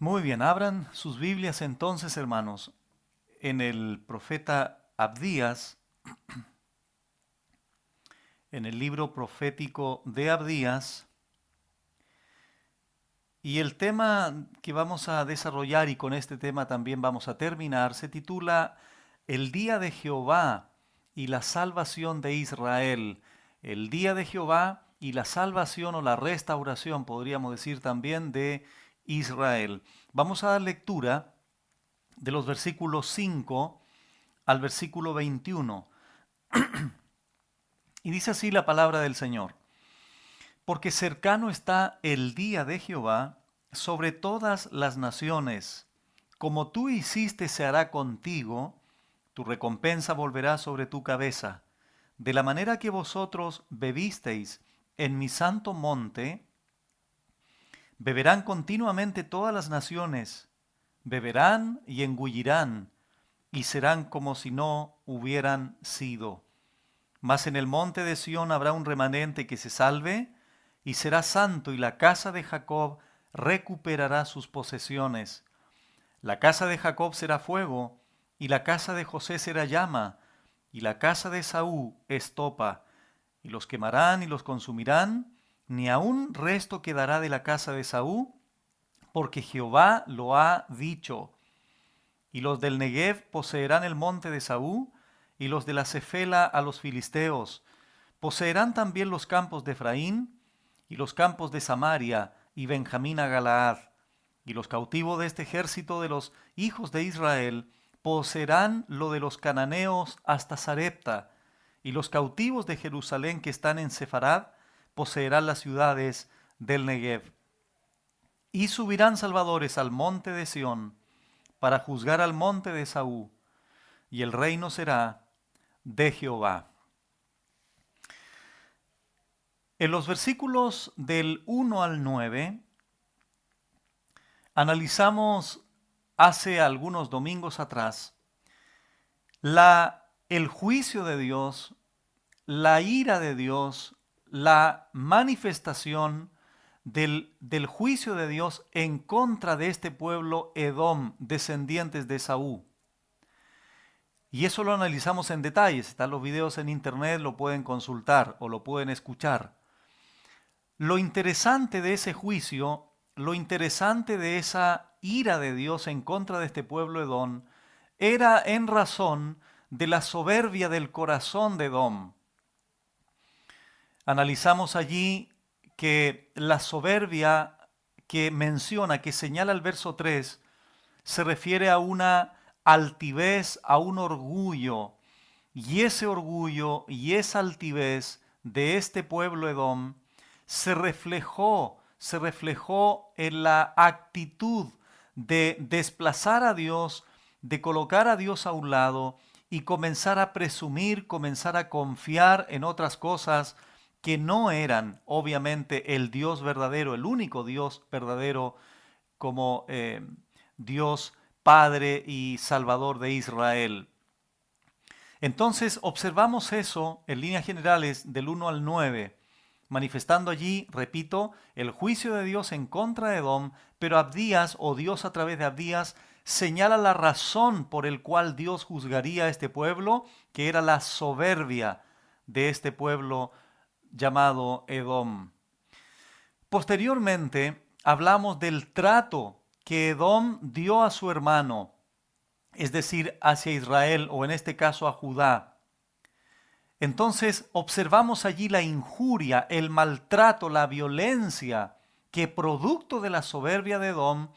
Muy bien, abran sus Biblias entonces, hermanos, en el profeta Abdías, en el libro profético de Abdías, y el tema que vamos a desarrollar, y con este tema también vamos a terminar, se titula El día de Jehová y la salvación de Israel. El día de Jehová y la salvación o la restauración, podríamos decir también, de Israel. Vamos a dar lectura de los versículos 5 al versículo 21. Y dice así la palabra del Señor. Porque cercano está el día de Jehová sobre todas las naciones. Como tú hiciste se hará contigo, tu recompensa volverá sobre tu cabeza. De la manera que vosotros bebisteis en mi santo monte, beberán continuamente todas las naciones, beberán y engullirán, y serán como si no hubieran sido. Mas en el monte de Sión habrá un remanente que se salve, y será santo, y la casa de Jacob recuperará sus posesiones. La casa de Jacob será fuego, y la casa de José será llama, y la casa de Esaú estopa, y los quemarán y los consumirán, ni aun resto quedará de la casa de Esaú, porque Jehová lo ha dicho. Y los del Negev poseerán el monte de Esaú, y los de la Cefela a los filisteos. Poseerán también los campos de Efraín, y los campos de Samaria, y Benjamín a Galaad. Y los cautivos de este ejército de los hijos de Israel poseerán lo de los cananeos hasta Sarepta, y los cautivos de Jerusalén que están en Sefarad poseerán las ciudades del Negev. Y subirán salvadores al monte de Sión, para juzgar al monte de Esaú, y el reino será de Jehová. En los versículos del 1 al 9, analizamos hace algunos domingos atrás el juicio de Dios, la ira de Dios, la manifestación del juicio de Dios en contra de este pueblo Edom, descendientes de Esaú. Y eso lo analizamos en detalles. Están los videos en internet, lo pueden consultar o lo pueden escuchar. Lo interesante de ese juicio, lo interesante de esa ira de Dios en contra de este pueblo Edom, era en razón de la soberbia del corazón de Edom. Analizamos allí que la soberbia que menciona, que señala el verso 3, se refiere a una altivez, a un orgullo. Y ese orgullo y esa altivez de este pueblo Edom se reflejó en la actitud de desplazar a Dios, de colocar a Dios a un lado y comenzar a presumir, comenzar a confiar en otras cosas que no eran obviamente el Dios verdadero, el único Dios verdadero como Dios Padre y Salvador de Israel. Entonces observamos eso en líneas generales del 1 al 9, manifestando allí, repito, el juicio de Dios en contra de Edom, pero Abdías, o Dios a través de Abdías, señala la razón por el cual Dios juzgaría a este pueblo, que era la soberbia de este pueblo llamado Edom. Posteriormente, hablamos del trato que Edom dio a su hermano, es decir, hacia Israel o en este caso a Judá. Entonces observamos allí la injuria, el maltrato, la violencia que producto de la soberbia de Edom,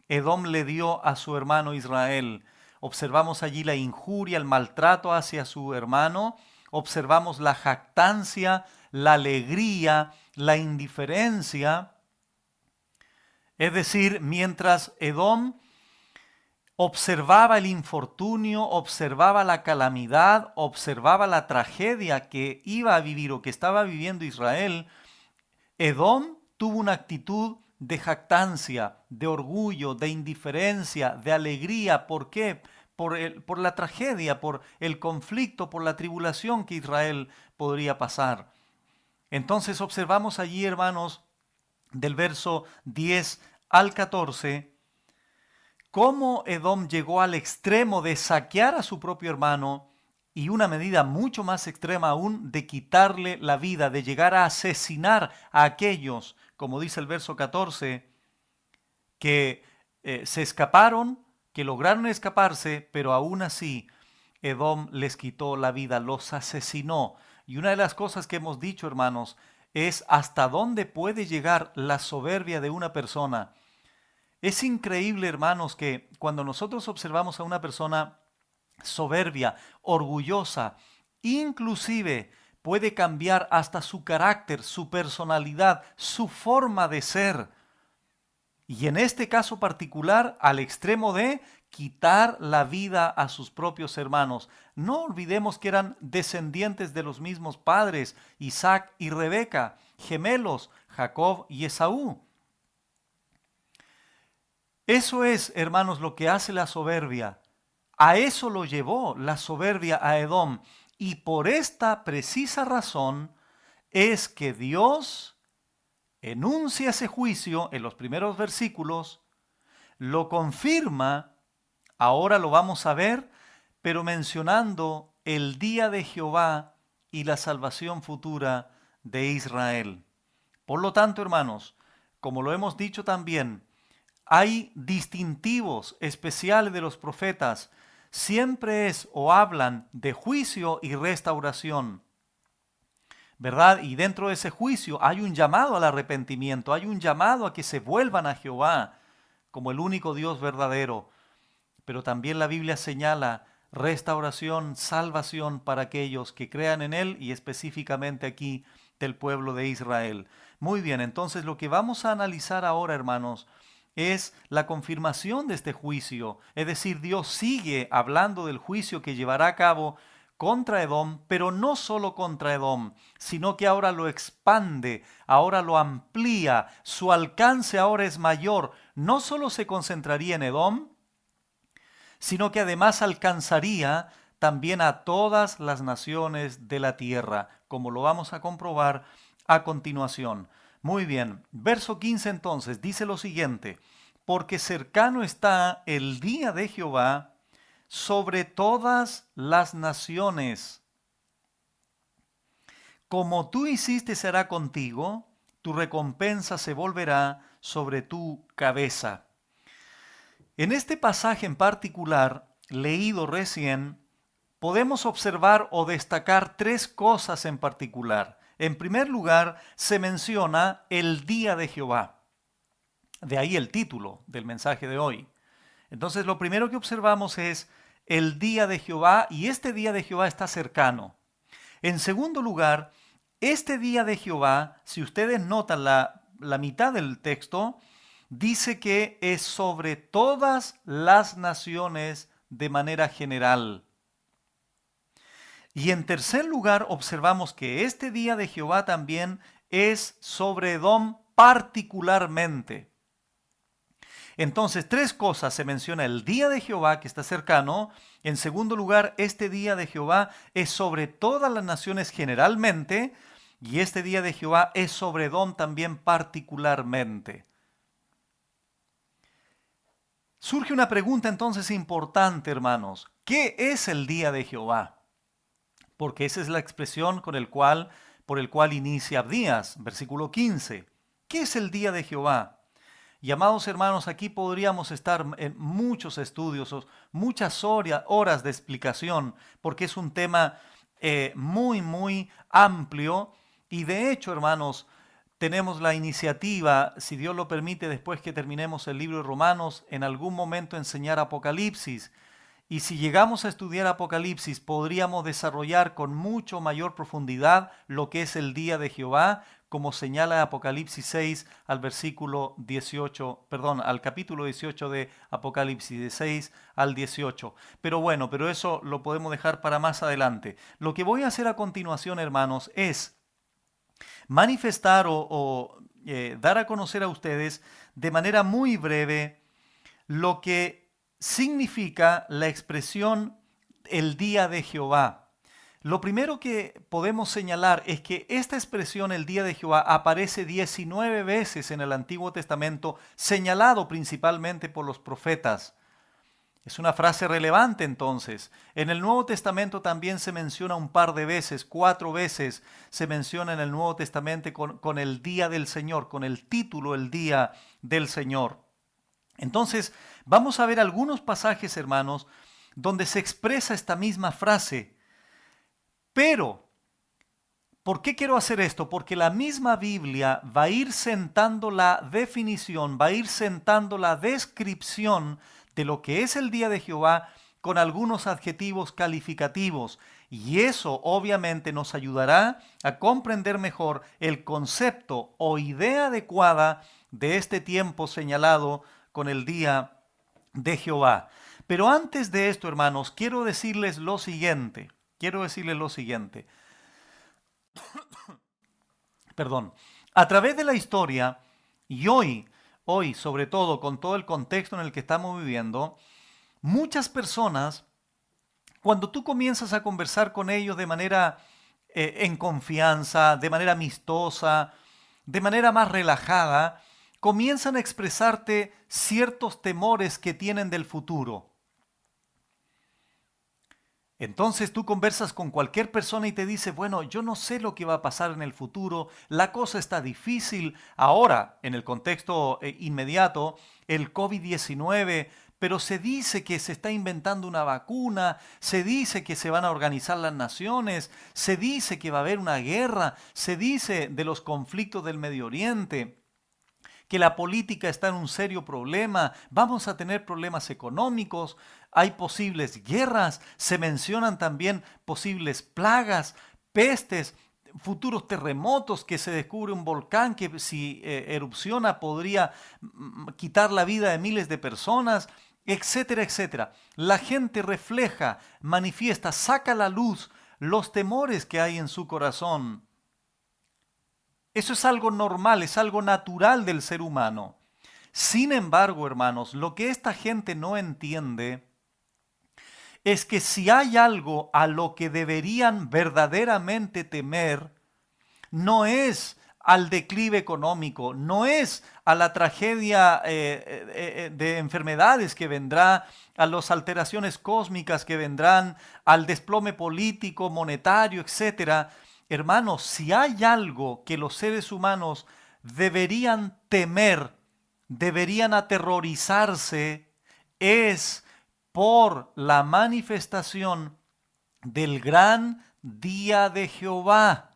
Edom le dio a su hermano Israel. Observamos allí la injuria, el maltrato hacia su hermano, observamos la jactancia, la alegría, la indiferencia. Es decir, mientras Edom observaba el infortunio, observaba la calamidad, observaba la tragedia que iba a vivir o que estaba viviendo Israel, Edom tuvo una actitud de jactancia, de orgullo, de indiferencia, de alegría. ¿Por qué? Por la tragedia, por el conflicto, por la tribulación que Israel podría pasar. Entonces observamos allí, hermanos, del verso 10 al 14, cómo Edom llegó al extremo de saquear a su propio hermano y una medida mucho más extrema aún de quitarle la vida, de llegar a asesinar a aquellos, como dice el verso 14, que se escaparon, que lograron escaparse, pero aún así Edom les quitó la vida, los asesinó. Y una de las cosas que hemos dicho, hermanos, es hasta dónde puede llegar la soberbia de una persona. Es increíble, hermanos, que cuando nosotros observamos a una persona soberbia, orgullosa, inclusive puede cambiar hasta su carácter, su personalidad, su forma de ser. Y en este caso particular, al extremo de quitar la vida a sus propios hermanos. No olvidemos que eran descendientes de los mismos padres, Isaac y Rebeca, gemelos, Jacob y Esaú. Eso es, hermanos, lo que hace la soberbia. A eso lo llevó la soberbia a Edom. Y por esta precisa razón es que Dios enuncia ese juicio en los primeros versículos, lo confirma, ahora lo vamos a ver, pero mencionando el día de Jehová y la salvación futura de Israel. Por lo tanto, hermanos, como lo hemos dicho también, hay distintivos especiales de los profetas. Siempre es o hablan de juicio y restauración, ¿verdad? Y dentro de ese juicio hay un llamado al arrepentimiento, hay un llamado a que se vuelvan a Jehová como el único Dios verdadero. Pero también la Biblia señala restauración, salvación para aquellos que crean en Él y específicamente aquí del pueblo de Israel. Muy bien, entonces lo que vamos a analizar ahora, hermanos, es la confirmación de este juicio. Es decir, Dios sigue hablando del juicio que llevará a cabo contra Edom, pero no solo contra Edom, sino que ahora lo expande, ahora lo amplía, su alcance ahora es mayor. No solo se concentraría en Edom, sino que además alcanzaría también a todas las naciones de la tierra, como lo vamos a comprobar a continuación. Muy bien, verso 15 entonces dice lo siguiente: porque cercano está el día de Jehová sobre todas las naciones. Como tú hiciste será contigo, tu recompensa se volverá sobre tu cabeza. En este pasaje en particular, leído recién, podemos observar o destacar tres cosas en particular. En primer lugar, se menciona el día de Jehová. De ahí el título del mensaje de hoy. Entonces, lo primero que observamos es el día de Jehová, y este día de Jehová está cercano. En segundo lugar, este día de Jehová, si ustedes notan la mitad del texto, dice que es sobre todas las naciones de manera general. Y en tercer lugar, observamos que este día de Jehová también es sobre Edom particularmente. Entonces, tres cosas. Se menciona el día de Jehová, que está cercano. En segundo lugar, este día de Jehová es sobre todas las naciones generalmente. Y este día de Jehová es sobre Edom también particularmente. Surge una pregunta entonces importante, hermanos. ¿Qué es el día de Jehová? Porque esa es la expresión por el cual inicia Abdías, versículo 15. ¿Qué es el día de Jehová? Y amados hermanos, aquí podríamos estar en muchos estudios, muchas horas de explicación, porque es un tema muy amplio. Y de hecho, hermanos, tenemos la iniciativa, si Dios lo permite, después que terminemos el libro de Romanos, en algún momento enseñar Apocalipsis. Y si llegamos a estudiar Apocalipsis, podríamos desarrollar con mucho mayor profundidad lo que es el día de Jehová, como señala Apocalipsis 6 al versículo 18, perdón, al capítulo 18 de Apocalipsis, de 6 al 18. Pero eso lo podemos dejar para más adelante. Lo que voy a hacer a continuación, hermanos, es manifestar o dar a conocer a ustedes de manera muy breve lo que significa la expresión el día de Jehová. Lo primero que podemos señalar es que esta expresión el día de Jehová aparece 19 veces en el Antiguo Testamento, señalado principalmente por los profetas. Es una frase relevante entonces. En el Nuevo Testamento también se menciona un par de veces, 4 veces se menciona en el Nuevo Testamento con el día del Señor, con el título el día del Señor. Entonces, vamos a ver algunos pasajes, hermanos, donde se expresa esta misma frase. Pero, ¿por qué quiero hacer esto? Porque la misma Biblia va a ir sentando la definición, va a ir sentando la descripción de lo que es el día de Jehová con algunos adjetivos calificativos. Y eso obviamente nos ayudará a comprender mejor el concepto o idea adecuada de este tiempo señalado con el día de Jehová. Pero antes de esto, hermanos, quiero decirles lo siguiente. Perdón. A través de la historia y hoy sobre todo con todo el contexto en el que estamos viviendo, muchas personas, cuando tú comienzas a conversar con ellos de manera en confianza, de manera amistosa, de manera más relajada, comienzan a expresarte ciertos temores que tienen del futuro. Entonces tú conversas con cualquier persona y te dice, bueno, yo no sé lo que va a pasar en el futuro, la cosa está difícil. Ahora, en el contexto inmediato, el COVID-19, pero se dice que se está inventando una vacuna, se dice que se van a organizar las naciones, se dice que va a haber una guerra, se dice de los conflictos del Medio Oriente, que la política está en un serio problema, vamos a tener problemas económicos, hay posibles guerras, se mencionan también posibles plagas, pestes, futuros terremotos, que se descubre un volcán que si erupciona podría quitar la vida de miles de personas, etcétera, etcétera. La gente refleja, manifiesta, saca a la luz los temores que hay en su corazón. Eso es algo normal, es algo natural del ser humano. Sin embargo, hermanos, lo que esta gente no entiende es que si hay algo a lo que deberían verdaderamente temer, no es al declive económico, no es a la tragedia de enfermedades que vendrá, a las alteraciones cósmicas que vendrán, al desplome político, monetario, etcétera. Hermanos, si hay algo que los seres humanos deberían temer, deberían aterrorizarse, es por la manifestación del gran día de Jehová.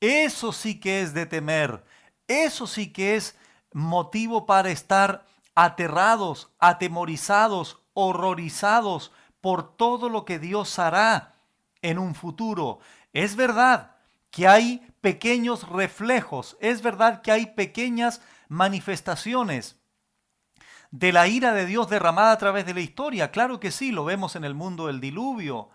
Eso sí que es de temer, eso sí que es motivo para estar aterrados, atemorizados, horrorizados por todo lo que Dios hará en un futuro. Es verdad que hay pequeños reflejos, es verdad que hay pequeñas manifestaciones de la ira de Dios derramada a través de la historia. Claro que sí, lo vemos en el mundo del diluvio,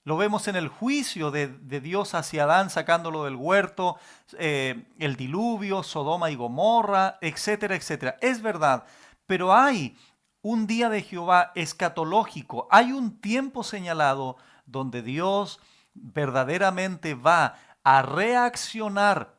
lo vemos en el juicio de Dios hacia Adán sacándolo del huerto, el diluvio, Sodoma y Gomorra, etcétera, etcétera. Es verdad, pero hay un día de Jehová escatológico, hay un tiempo señalado donde Dios verdaderamente va a reaccionar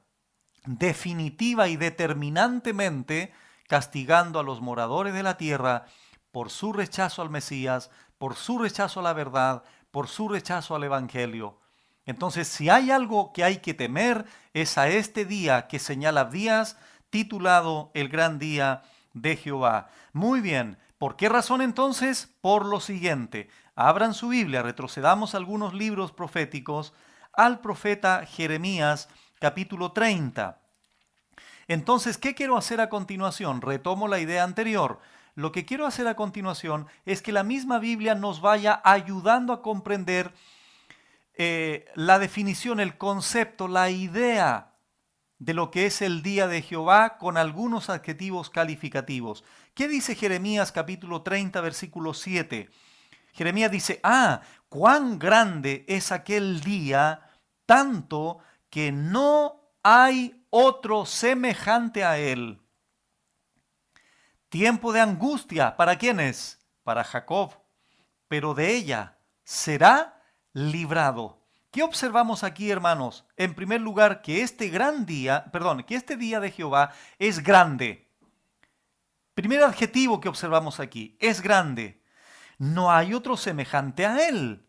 definitiva y determinantemente castigando a los moradores de la tierra por su rechazo al Mesías, por su rechazo a la verdad, por su rechazo al Evangelio. Entonces, si hay algo que hay que temer, es a este día que señala Días, titulado el gran día de Jehová. Muy bien, ¿por qué razón entonces? Por lo siguiente, abran su Biblia, retrocedamos algunos libros proféticos al profeta Jeremías, capítulo 30. Entonces, ¿qué quiero hacer a continuación? Retomo la idea anterior. Lo que quiero hacer a continuación es que la misma Biblia nos vaya ayudando a comprender la definición, el concepto, la idea de lo que es el día de Jehová con algunos adjetivos calificativos. ¿Qué dice Jeremías capítulo 30, versículo 7? Jeremías dice, cuán grande es aquel día, tanto que no hay otro semejante a él. Tiempo de angustia, ¿para quiénes? Para Jacob, pero de ella será librado. ¿Qué observamos aquí, hermanos? En primer lugar, que este día de Jehová es grande. Primer adjetivo que observamos aquí, es grande. No hay otro semejante a él.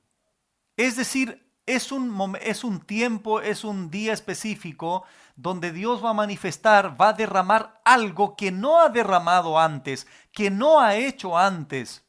Es decir, es un tiempo, es un día específico donde Dios va a manifestar, va a derramar algo que no ha derramado antes, que no ha hecho antes.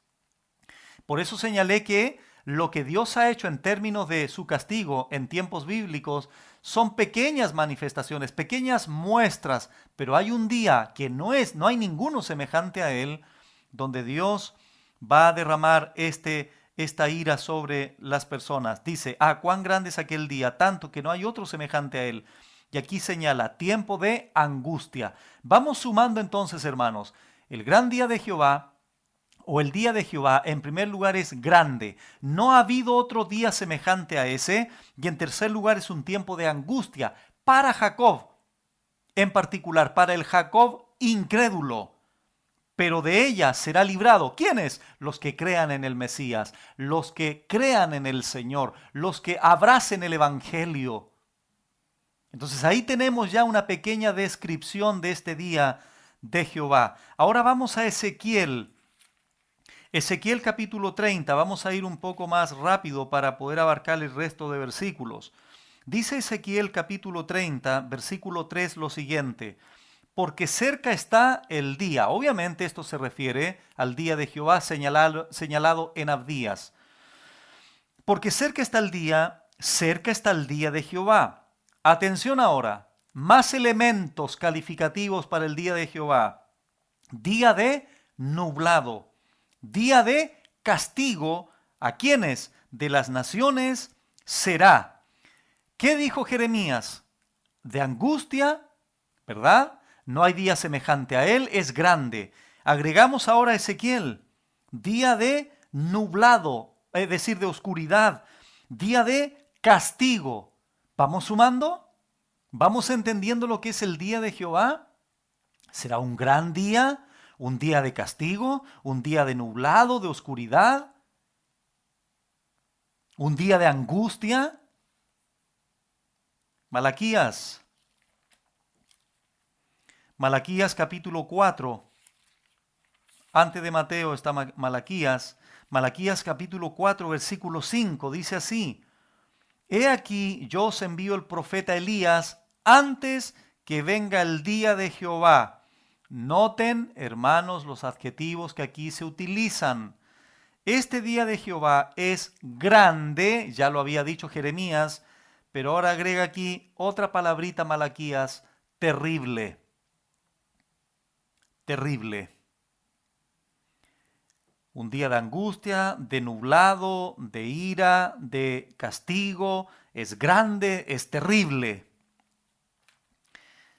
Por eso señalé que lo que Dios ha hecho en términos de su castigo en tiempos bíblicos son pequeñas manifestaciones, pequeñas muestras, pero hay un día que no hay ninguno semejante a él, donde Dios va a derramar esta ira sobre las personas. Dice, cuán grande es aquel día, tanto que no hay otro semejante a él. Y aquí señala, tiempo de angustia. Vamos sumando entonces, hermanos, el gran día de Jehová, o el día de Jehová, en primer lugar es grande. No ha habido otro día semejante a ese. Y en tercer lugar es un tiempo de angustia para Jacob, en particular para el Jacob incrédulo. Pero de ella será librado. ¿Quiénes? Los que crean en el Mesías, los que crean en el Señor, los que abracen el Evangelio. Entonces ahí tenemos ya una pequeña descripción de este día de Jehová. Ahora vamos a Ezequiel. Ezequiel capítulo 30, vamos a ir un poco más rápido para poder abarcar el resto de versículos. Dice Ezequiel capítulo 30, versículo 3 lo siguiente, porque cerca está el día. Obviamente esto se refiere al día de Jehová señalado en Abdías. Porque cerca está el día de Jehová. Atención ahora, más elementos calificativos para el día de Jehová. Día de nublado. Día de castigo, ¿a quiénes? De las naciones será. ¿Qué dijo Jeremías? De angustia, ¿verdad? No hay día semejante a él, es grande. Agregamos ahora a Ezequiel, día de nublado, es decir, de oscuridad, día de castigo. ¿Vamos sumando? ¿Vamos entendiendo lo que es el día de Jehová? ¿Será un gran día? ¿Un día de castigo? ¿Un día de nublado, de oscuridad? ¿Un día de angustia? Malaquías. Malaquías capítulo 4. Antes de Mateo está Malaquías. Malaquías capítulo 4, versículo 5. Dice así. He aquí yo os envío el profeta Elías antes que venga el día de Jehová. Noten, hermanos, los adjetivos que aquí se utilizan. Este día de Jehová es grande, ya lo había dicho Jeremías, pero ahora agrega aquí otra palabrita Malaquías, terrible. Terrible. Un día de angustia, de nublado, de ira, de castigo, es grande, es terrible.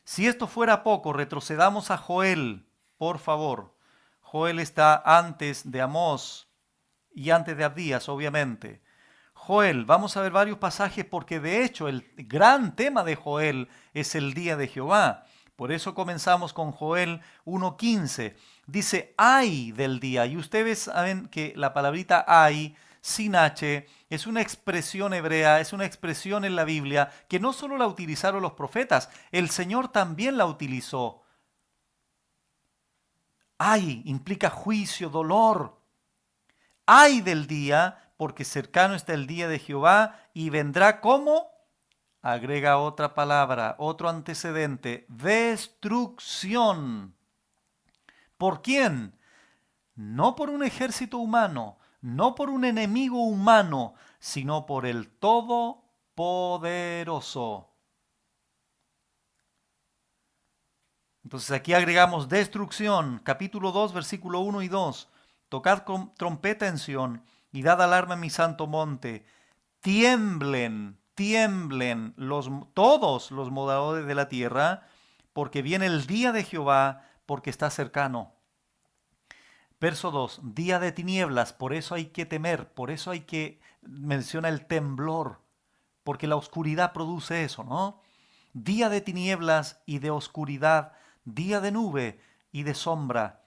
Si esto fuera poco, retrocedamos a Joel, por favor. Joel está antes de Amós y antes de Abdías, obviamente. Joel, vamos a ver varios pasajes porque de hecho el gran tema de Joel es el día de Jehová. Por eso comenzamos con Joel 1:15. Dice, ay del día. Y ustedes saben que la palabrita ay, sin H, es una expresión hebrea, es una expresión en la Biblia que no solo la utilizaron los profetas, el Señor también la utilizó. Ay implica juicio, dolor. Ay del día, porque cercano está el día de Jehová y vendrá como, agrega otra palabra, otro antecedente, destrucción. ¿Por quién? No por un ejército humano, no por un enemigo humano, sino por el Todopoderoso. Entonces aquí agregamos destrucción, capítulo 2, versículo 1 y 2. Tocad con trompeta en Sión y dad alarma en mi santo monte. Tiemblen, tiemblen todos los moradores de la tierra, porque viene el día de Jehová, porque está cercano. Verso 2, día de tinieblas, por eso hay que temer, por eso hay que, menciona el temblor, porque la oscuridad produce eso, ¿no? Día de tinieblas y de oscuridad, día de nube y de sombra.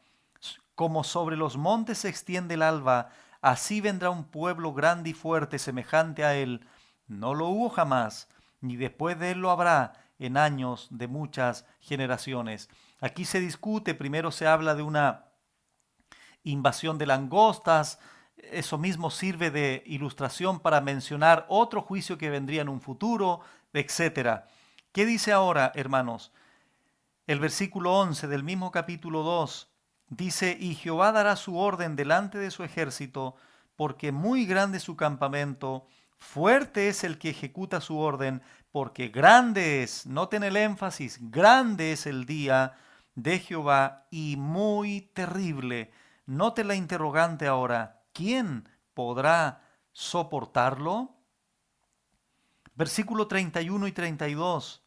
Como sobre los montes se extiende el alba, así vendrá un pueblo grande y fuerte semejante a él. No lo hubo jamás, ni después de él lo habrá en años de muchas generaciones. Aquí se discute, primero se habla de una invasión de langostas. Eso mismo sirve de ilustración para mencionar otro juicio que vendría en un futuro, etcétera. ¿Qué dice ahora, hermanos? El versículo 11 del mismo capítulo 2 dice, y Jehová dará su orden delante de su ejército, porque muy grande es su campamento, fuerte es el que ejecuta su orden, porque grande es, noten el énfasis, grande es el día de Jehová y muy terrible. Noten la interrogante ahora, ¿quién podrá soportarlo? Versículo 31 y 32.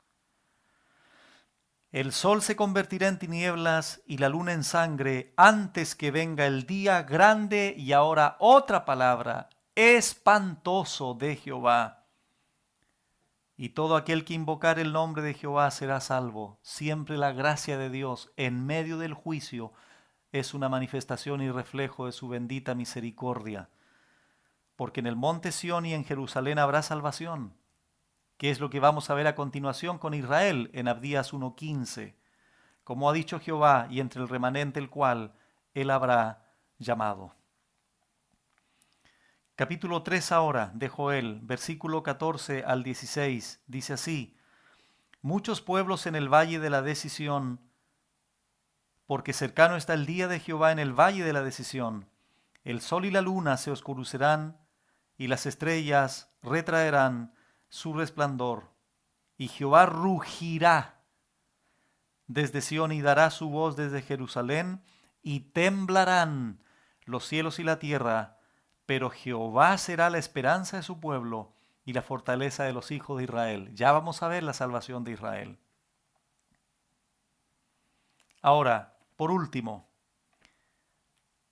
El sol se convertirá en tinieblas y la luna en sangre antes que venga el día grande, y ahora otra palabra, espantoso de Jehová. Y todo aquel que invocar el nombre de Jehová será salvo. Siempre la gracia de Dios en medio del juicio es una manifestación y reflejo de su bendita misericordia. Porque en el monte Sión y en Jerusalén habrá salvación, que es lo que vamos a ver a continuación con Israel en Abdías 1:15. Como ha dicho Jehová, y entre el remanente el cual él habrá llamado. Capítulo 3 ahora de Joel, versículo 14 al 16, dice así, muchos pueblos en el valle de la decisión, porque cercano está el día de Jehová en el valle de la decisión. El sol y la luna se oscurecerán, y las estrellas retraerán su resplandor, y Jehová rugirá desde Sión y dará su voz desde Jerusalén, y temblarán los cielos y la tierra, pero Jehová será la esperanza de su pueblo y la fortaleza de los hijos de Israel. Ya vamos a ver la salvación de Israel. Ahora, por último,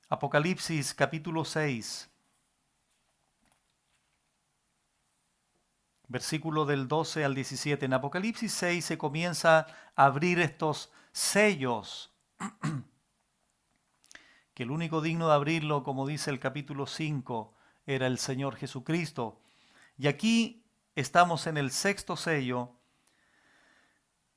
Apocalipsis capítulo 6, versículo del 12 al 17. En Apocalipsis 6 se comienza a abrir estos sellos, que el único digno de abrirlo, como dice el capítulo 5, era el Señor Jesucristo. Y aquí estamos en el sexto sello,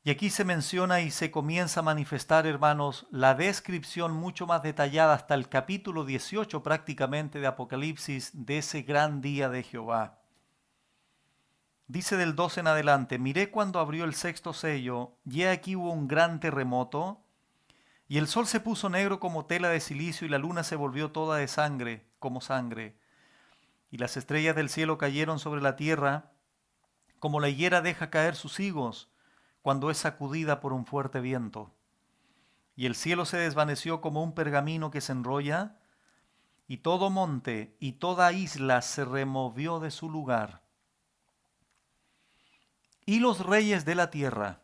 y aquí se menciona y se comienza a manifestar, hermanos, la descripción mucho más detallada hasta el capítulo 18 prácticamente de Apocalipsis de ese gran día de Jehová. Dice del 12 en adelante, miré cuando abrió el sexto sello, y he aquí hubo un gran terremoto, y el sol se puso negro como tela de cilicio, y la luna se volvió toda de sangre, como sangre. Y las estrellas del cielo cayeron sobre la tierra, como la higuera deja caer sus higos, cuando es sacudida por un fuerte viento. Y el cielo se desvaneció como un pergamino que se enrolla, y todo monte y toda isla se removió de su lugar. Y los reyes de la tierra,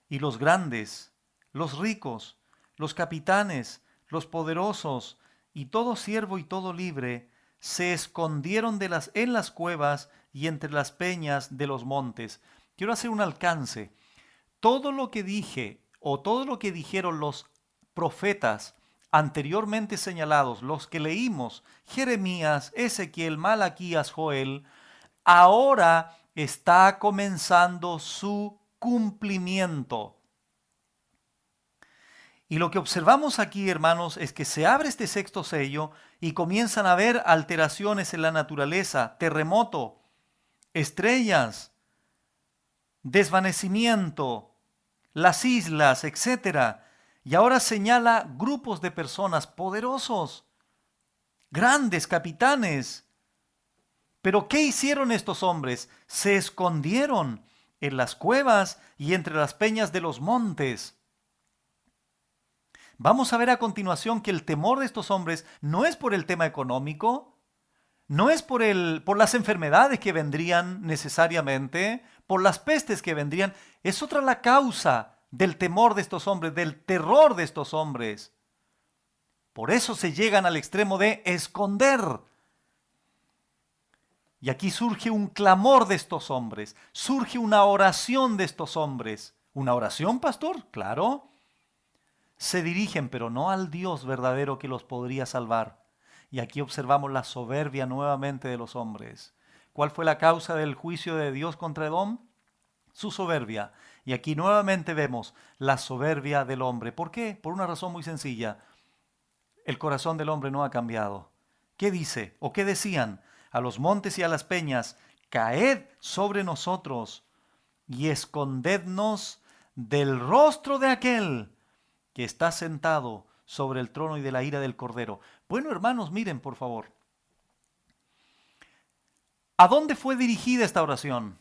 y los grandes, los ricos, los capitanes, los poderosos, y todo siervo y todo libre, se escondieron en las cuevas y entre las peñas de los montes. Quiero hacer un alcance. Todo lo que dije, o todo lo que dijeron los profetas anteriormente señalados, los que leímos, Jeremías, Ezequiel, Malaquías, Joel, ahora está comenzando su cumplimiento. Y lo que observamos aquí, hermanos, es que se abre este sexto sello y comienzan a haber alteraciones en la naturaleza, terremoto, estrellas, desvanecimiento, las islas, etcétera. Y ahora señala grupos de personas poderosos, grandes capitanes. Pero ¿qué hicieron estos hombres? Se escondieron en las cuevas y entre las peñas de los montes. Vamos a ver a continuación que el temor de estos hombres no es por el tema económico, no es por las enfermedades que vendrían necesariamente, por las pestes que vendrían. Es otra la causa del temor de estos hombres, del terror de estos hombres. Por eso se llegan al extremo de esconder. Y aquí surge un clamor de estos hombres, surge una oración de estos hombres. ¿Una oración, pastor? Claro. Se dirigen, pero no al Dios verdadero que los podría salvar. Y aquí observamos la soberbia nuevamente de los hombres. ¿Cuál fue la causa del juicio de Dios contra Edom? su soberbia. Y aquí nuevamente vemos la soberbia del hombre. ¿Por qué? Por una razón muy sencilla. El corazón del hombre no ha cambiado. ¿Qué dice o qué decían? A los montes y a las peñas, caed sobre nosotros y escondednos del rostro de aquel que está sentado sobre el trono y de la ira del Cordero. Bueno, hermanos, miren por favor. ¿A dónde fue dirigida esta oración?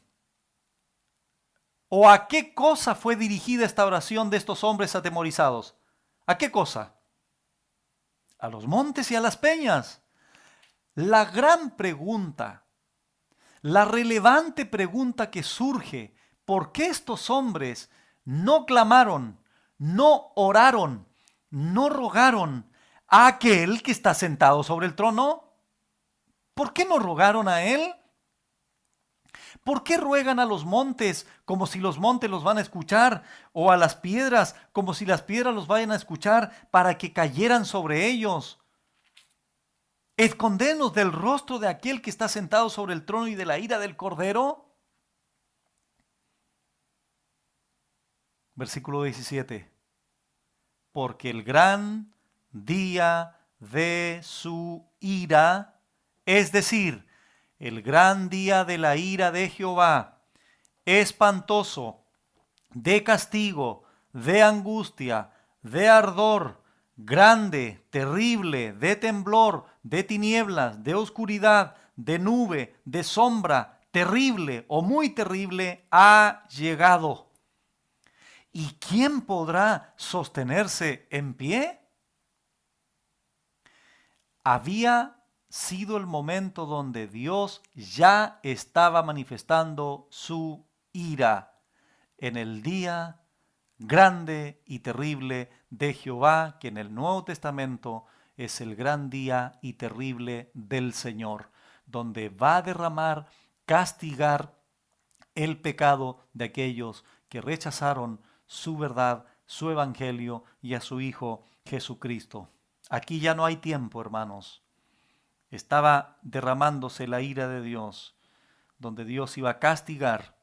¿O a qué cosa fue dirigida esta oración de estos hombres atemorizados? ¿A qué cosa? A los montes y a las peñas. La gran pregunta, la relevante pregunta que surge, ¿por qué estos hombres no clamaron, no oraron, no rogaron a aquel que está sentado sobre el trono? ¿Por qué no rogaron a él? ¿Por qué ruegan a los montes como si los montes los van a escuchar? ¿O a las piedras como si las piedras los vayan a escuchar para que cayeran sobre ellos? ¿Escondernos del rostro de aquel que está sentado sobre el trono y de la ira del Cordero? Versículo 17. Porque el gran día de su ira, es decir, el gran día de la ira de Jehová, espantoso, de castigo, de angustia, de ardor, grande, terrible, de temblor, de tinieblas, de oscuridad, de nube, de sombra, terrible o muy terrible, ha llegado. ¿Y quién podrá sostenerse en pie? Había sido el momento donde Dios ya estaba manifestando su ira en el día grande y terrible de Jehová, que en el Nuevo Testamento es el gran día y terrible del Señor, donde va a derramar, castigar el pecado de aquellos que rechazaron su verdad, su evangelio y a su Hijo Jesucristo. Aquí ya no hay tiempo, hermanos. Estaba derramándose la ira de Dios, donde Dios iba a castigar.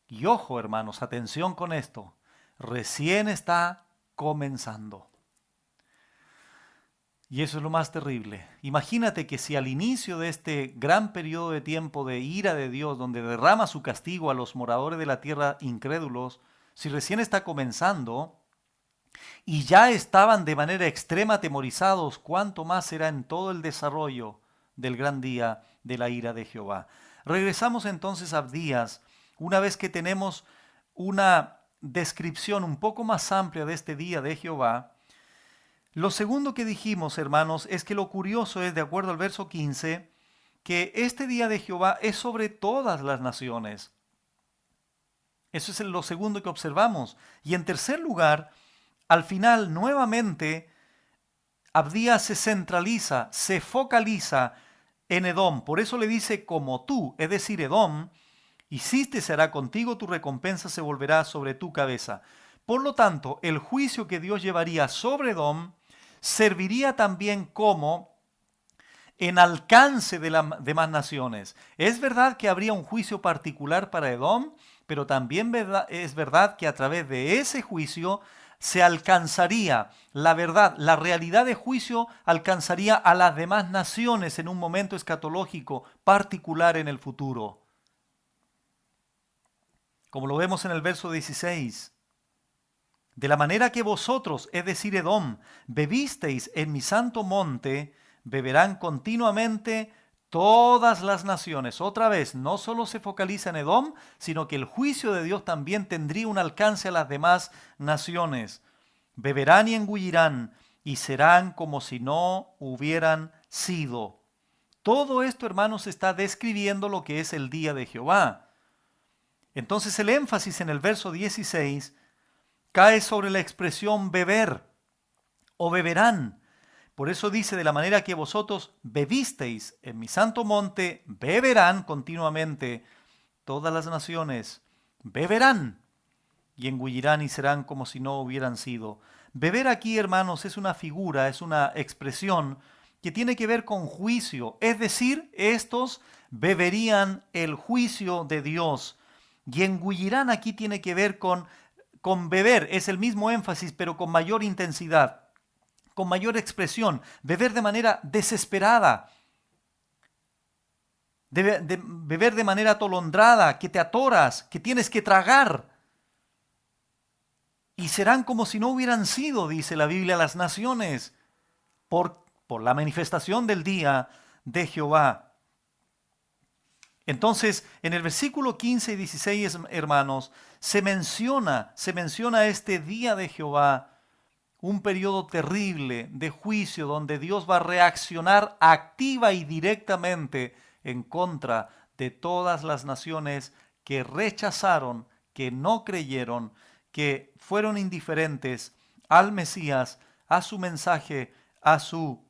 Y ojo, hermanos, atención con esto. Recién está comenzando. Y eso es lo más terrible. Imagínate que si al inicio de este gran periodo de tiempo de ira de Dios, donde derrama su castigo a los moradores de la tierra incrédulos, si recién está comenzando y ya estaban de manera extrema atemorizados, ¿cuánto más será en todo el desarrollo del gran día de la ira de Jehová? Regresamos entonces a Abdías, una vez que tenemos una descripción un poco más amplia de este día de Jehová. Lo segundo que dijimos, hermanos, es que lo curioso es, de acuerdo al verso 15, que este día de Jehová es sobre todas las naciones. Eso es lo segundo que observamos. Y en tercer lugar, al final, nuevamente, Abdías se centraliza, se focaliza en Edom. Por eso le dice, como tú, es decir, Edom, hiciste será contigo, tu recompensa se volverá sobre tu cabeza. Por lo tanto, el juicio que Dios llevaría sobre Edom serviría también como en alcance de las demás naciones. Es verdad que habría un juicio particular para Edom, pero también es verdad que a través de ese juicio se alcanzaría la verdad, la realidad de juicio alcanzaría a las demás naciones en un momento escatológico particular en el futuro. Como lo vemos en el verso 16. De la manera que vosotros, es decir, Edom, bebisteis en mi santo monte, beberán continuamente todas las naciones. Otra vez, no solo se focaliza en Edom, sino que el juicio de Dios también tendría un alcance a las demás naciones. Beberán y engullirán, y serán como si no hubieran sido. Todo esto, hermanos, está describiendo lo que es el día de Jehová. Entonces el énfasis en el verso 16 cae sobre la expresión beber o beberán. Por eso dice, de la manera que vosotros bebisteis en mi santo monte, beberán continuamente todas las naciones, beberán y engullirán y serán como si no hubieran sido. Beber aquí, hermanos, es una figura, es una expresión que tiene que ver con juicio, es decir, estos beberían el juicio de Dios. Y engullirán aquí tiene que ver con beber, es el mismo énfasis, pero con mayor intensidad, con mayor expresión, beber de manera desesperada, beber de manera atolondrada, que te atoras, que tienes que tragar. Y serán como si no hubieran sido, dice la Biblia, las naciones, por la manifestación del día de Jehová. Entonces, en el versículo 15 y 16, hermanos, se menciona este día de Jehová, un periodo terrible de juicio donde Dios va a reaccionar activa y directamente en contra de todas las naciones que rechazaron, que no creyeron, que fueron indiferentes al Mesías, a su mensaje, a su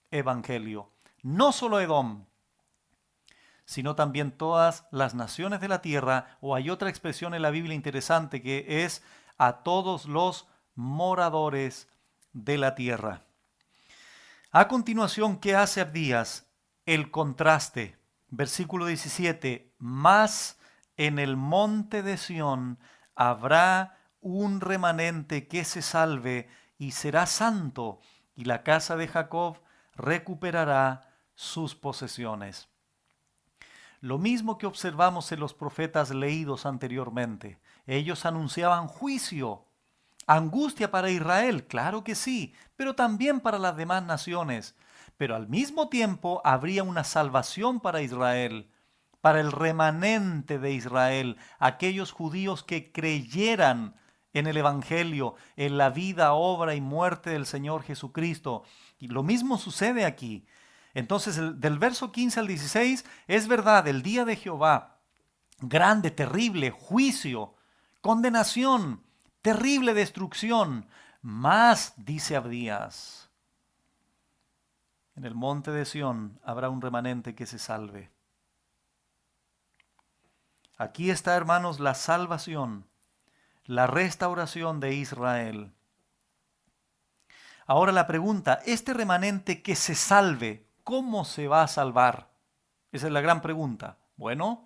evangelio. No solo Edom, sino también todas las naciones de la tierra, o hay otra expresión en la Biblia interesante que es a todos los moradores de la tierra. A continuación, ¿qué hace Abdías? El contraste. Versículo 17, mas en el monte de Sión habrá un remanente que se salve y será santo, y la casa de Jacob recuperará sus posesiones. Lo mismo que observamos en los profetas leídos anteriormente. Ellos anunciaban juicio, angustia para Israel, claro que sí, pero también para las demás naciones. Pero al mismo tiempo habría una salvación para Israel, para el remanente de Israel, aquellos judíos que creyeran en el Evangelio, en la vida, obra y muerte del Señor Jesucristo. Y lo mismo sucede aquí. Entonces, del verso 15 al 16, es verdad, el día de Jehová, grande, terrible, juicio, condenación, terrible destrucción. Mas, dice Abdías, en el monte de Sión habrá un remanente que se salve. Aquí está, hermanos, la salvación, la restauración de Israel. Ahora la pregunta, este remanente que se salve, ¿cómo se va a salvar? Esa es la gran pregunta. Bueno,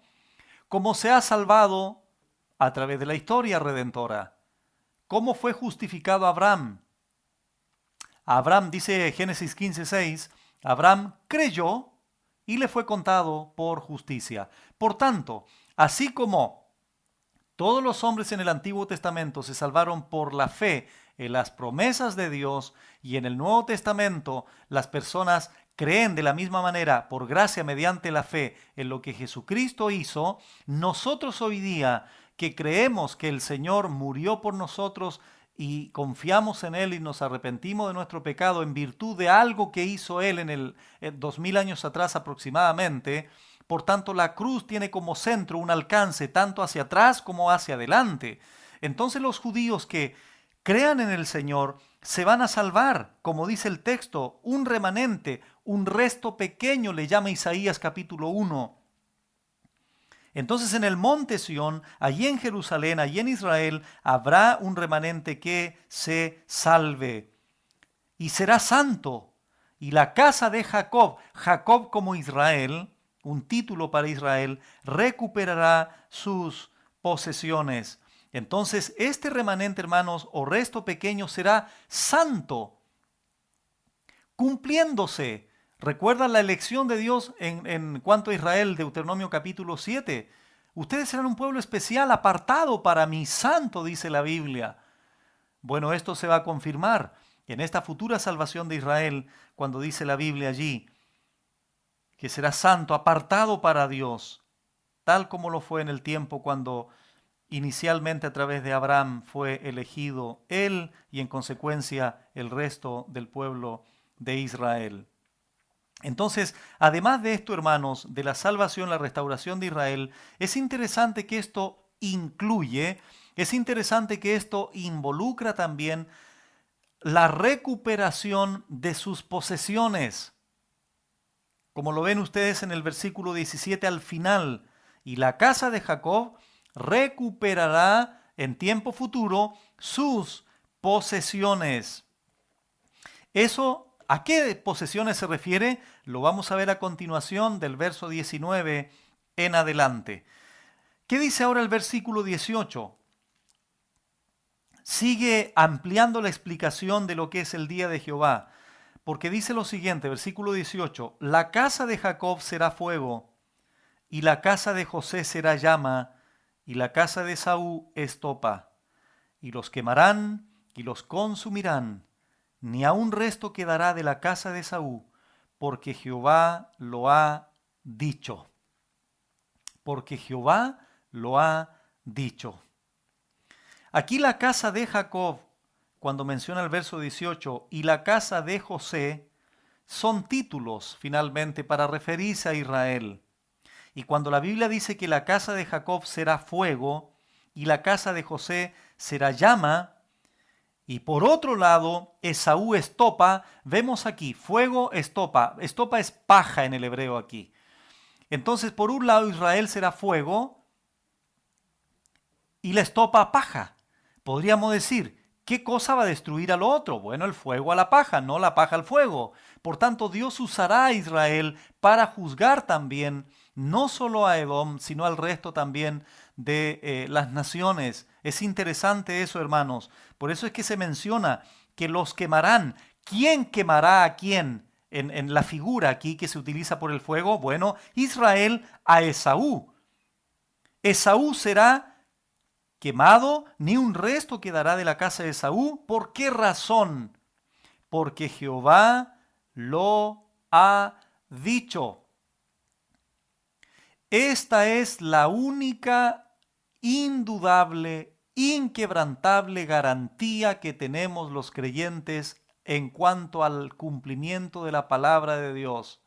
¿cómo se ha salvado a través de la historia redentora? ¿Cómo fue justificado Abraham? Abraham, dice Génesis 15:6, Abraham creyó y le fue contado por justicia. Por tanto, así como todos los hombres en el Antiguo Testamento se salvaron por la fe en las promesas de Dios, y en el Nuevo Testamento las personas creen de la misma manera por gracia mediante la fe en lo que Jesucristo hizo, nosotros hoy día que creemos que el Señor murió por nosotros y confiamos en Él y nos arrepentimos de nuestro pecado en virtud de algo que hizo Él en el 2000 años atrás aproximadamente. Por tanto, la cruz tiene como centro un alcance tanto hacia atrás como hacia adelante. Entonces los judíos que crean en el Señor se van a salvar, como dice el texto, un remanente, un resto pequeño, le llama Isaías capítulo 1. Entonces en el monte Sión, allí en Jerusalén, allí en Israel, habrá un remanente que se salve y será santo. Y la casa de Jacob, Jacob como Israel, un título para Israel, recuperará sus posesiones. Entonces este remanente, hermanos, o resto pequeño será santo, cumpliéndose. ¿Recuerdan la elección de Dios en cuanto a Israel, Deuteronomio capítulo 7? Ustedes serán un pueblo especial, apartado para mi santo, dice la Biblia. Bueno, esto se va a confirmar en esta futura salvación de Israel, cuando dice la Biblia allí, que será santo, apartado para Dios, tal como lo fue en el tiempo cuando inicialmente a través de Abraham fue elegido él y en consecuencia el resto del pueblo de Israel. Entonces, además de esto, hermanos, de la salvación, la restauración de Israel, es interesante que esto incluye, es interesante que esto involucra también la recuperación de sus posesiones. Como lo ven ustedes en el versículo 17 al final, y la casa de Jacob recuperará en tiempo futuro sus posesiones. Eso, ¿a qué posesiones se refiere? Lo vamos a ver a continuación del verso 19 en adelante. ¿Qué dice ahora el versículo 18? Sigue ampliando la explicación de lo que es el día de Jehová, porque dice lo siguiente, versículo 18, la casa de Jacob será fuego, y la casa de José será llama, y la casa de Esaú estopa, y los quemarán y los consumirán, ni aun resto quedará de la casa de Esaú, porque Jehová lo ha dicho. Porque Jehová lo ha dicho. Aquí la casa de Jacob, cuando menciona el verso 18, y la casa de José, son títulos finalmente para referirse a Israel. Y cuando la Biblia dice que la casa de Jacob será fuego y la casa de José será llama, y por otro lado Esaú estopa, vemos aquí fuego, estopa. Estopa es paja en el hebreo aquí. Entonces por un lado Israel será fuego y la estopa paja. Podríamos decir, ¿qué cosa va a destruir al otro? Bueno, el fuego a la paja, no la paja al fuego. Por tanto, Dios usará a Israel para juzgar también, no solo a Edom, sino al resto también de las naciones. Es interesante eso, hermanos. Por eso es que se menciona que los quemarán. ¿Quién quemará a quién? En la figura aquí que se utiliza por el fuego, bueno, Israel a Esaú. Esaú será quemado, ni un resto quedará de la casa de Esaú. ¿Por qué razón? Porque Jehová lo ha dicho. Esta es la única, indudable, inquebrantable garantía que tenemos los creyentes en cuanto al cumplimiento de la palabra de Dios.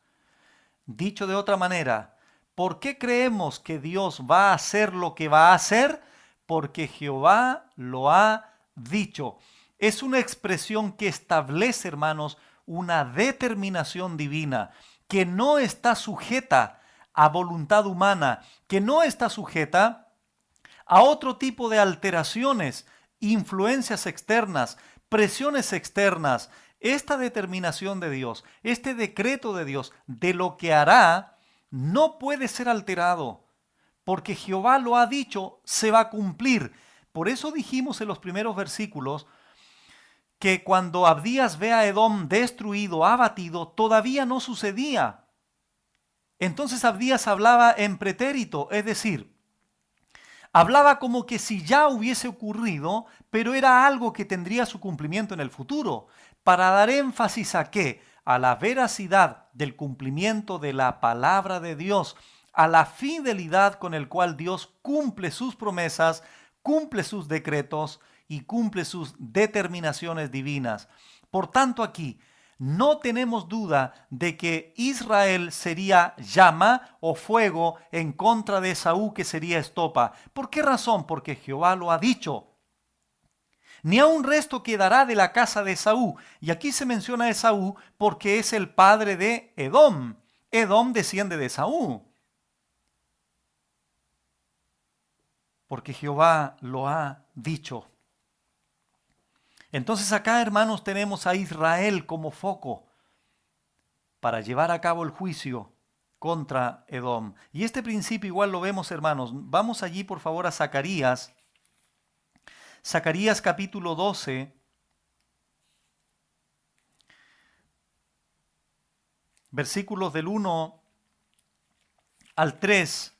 Dicho de otra manera, ¿por qué creemos que Dios va a hacer lo que va a hacer? Porque Jehová lo ha dicho. Es una expresión que establece, hermanos, una determinación divina que no está sujeta a voluntad humana, que no está sujeta a otro tipo de alteraciones, influencias externas, presiones externas. Esta determinación de Dios, este decreto de Dios de lo que hará, no puede ser alterado, porque Jehová lo ha dicho, se va a cumplir. Por eso dijimos en los primeros versículos que cuando Abdías ve a Edom destruido, abatido, todavía no sucedía. Entonces Abdías hablaba en pretérito, es decir, hablaba como que si ya hubiese ocurrido, pero era algo que tendría su cumplimiento en el futuro, para dar énfasis a qué, a la veracidad del cumplimiento de la palabra de Dios, a la fidelidad con el cual Dios cumple sus promesas, cumple sus decretos y cumple sus determinaciones divinas. Por tanto, aquí no tenemos duda de que Israel sería llama o fuego en contra de Esaú, que sería estopa. ¿Por qué razón? Porque Jehová lo ha dicho. Ni aun resto quedará de la casa de Esaú. Y aquí se menciona a Esaú porque es el padre de Edom. Edom desciende de Esaú. Porque Jehová lo ha dicho. Entonces acá, hermanos, tenemos a Israel como foco para llevar a cabo el juicio contra Edom. Y este principio igual lo vemos, hermanos. Vamos allí, por favor, a Zacarías. Zacarías capítulo 12. Versículos del 1 al 3.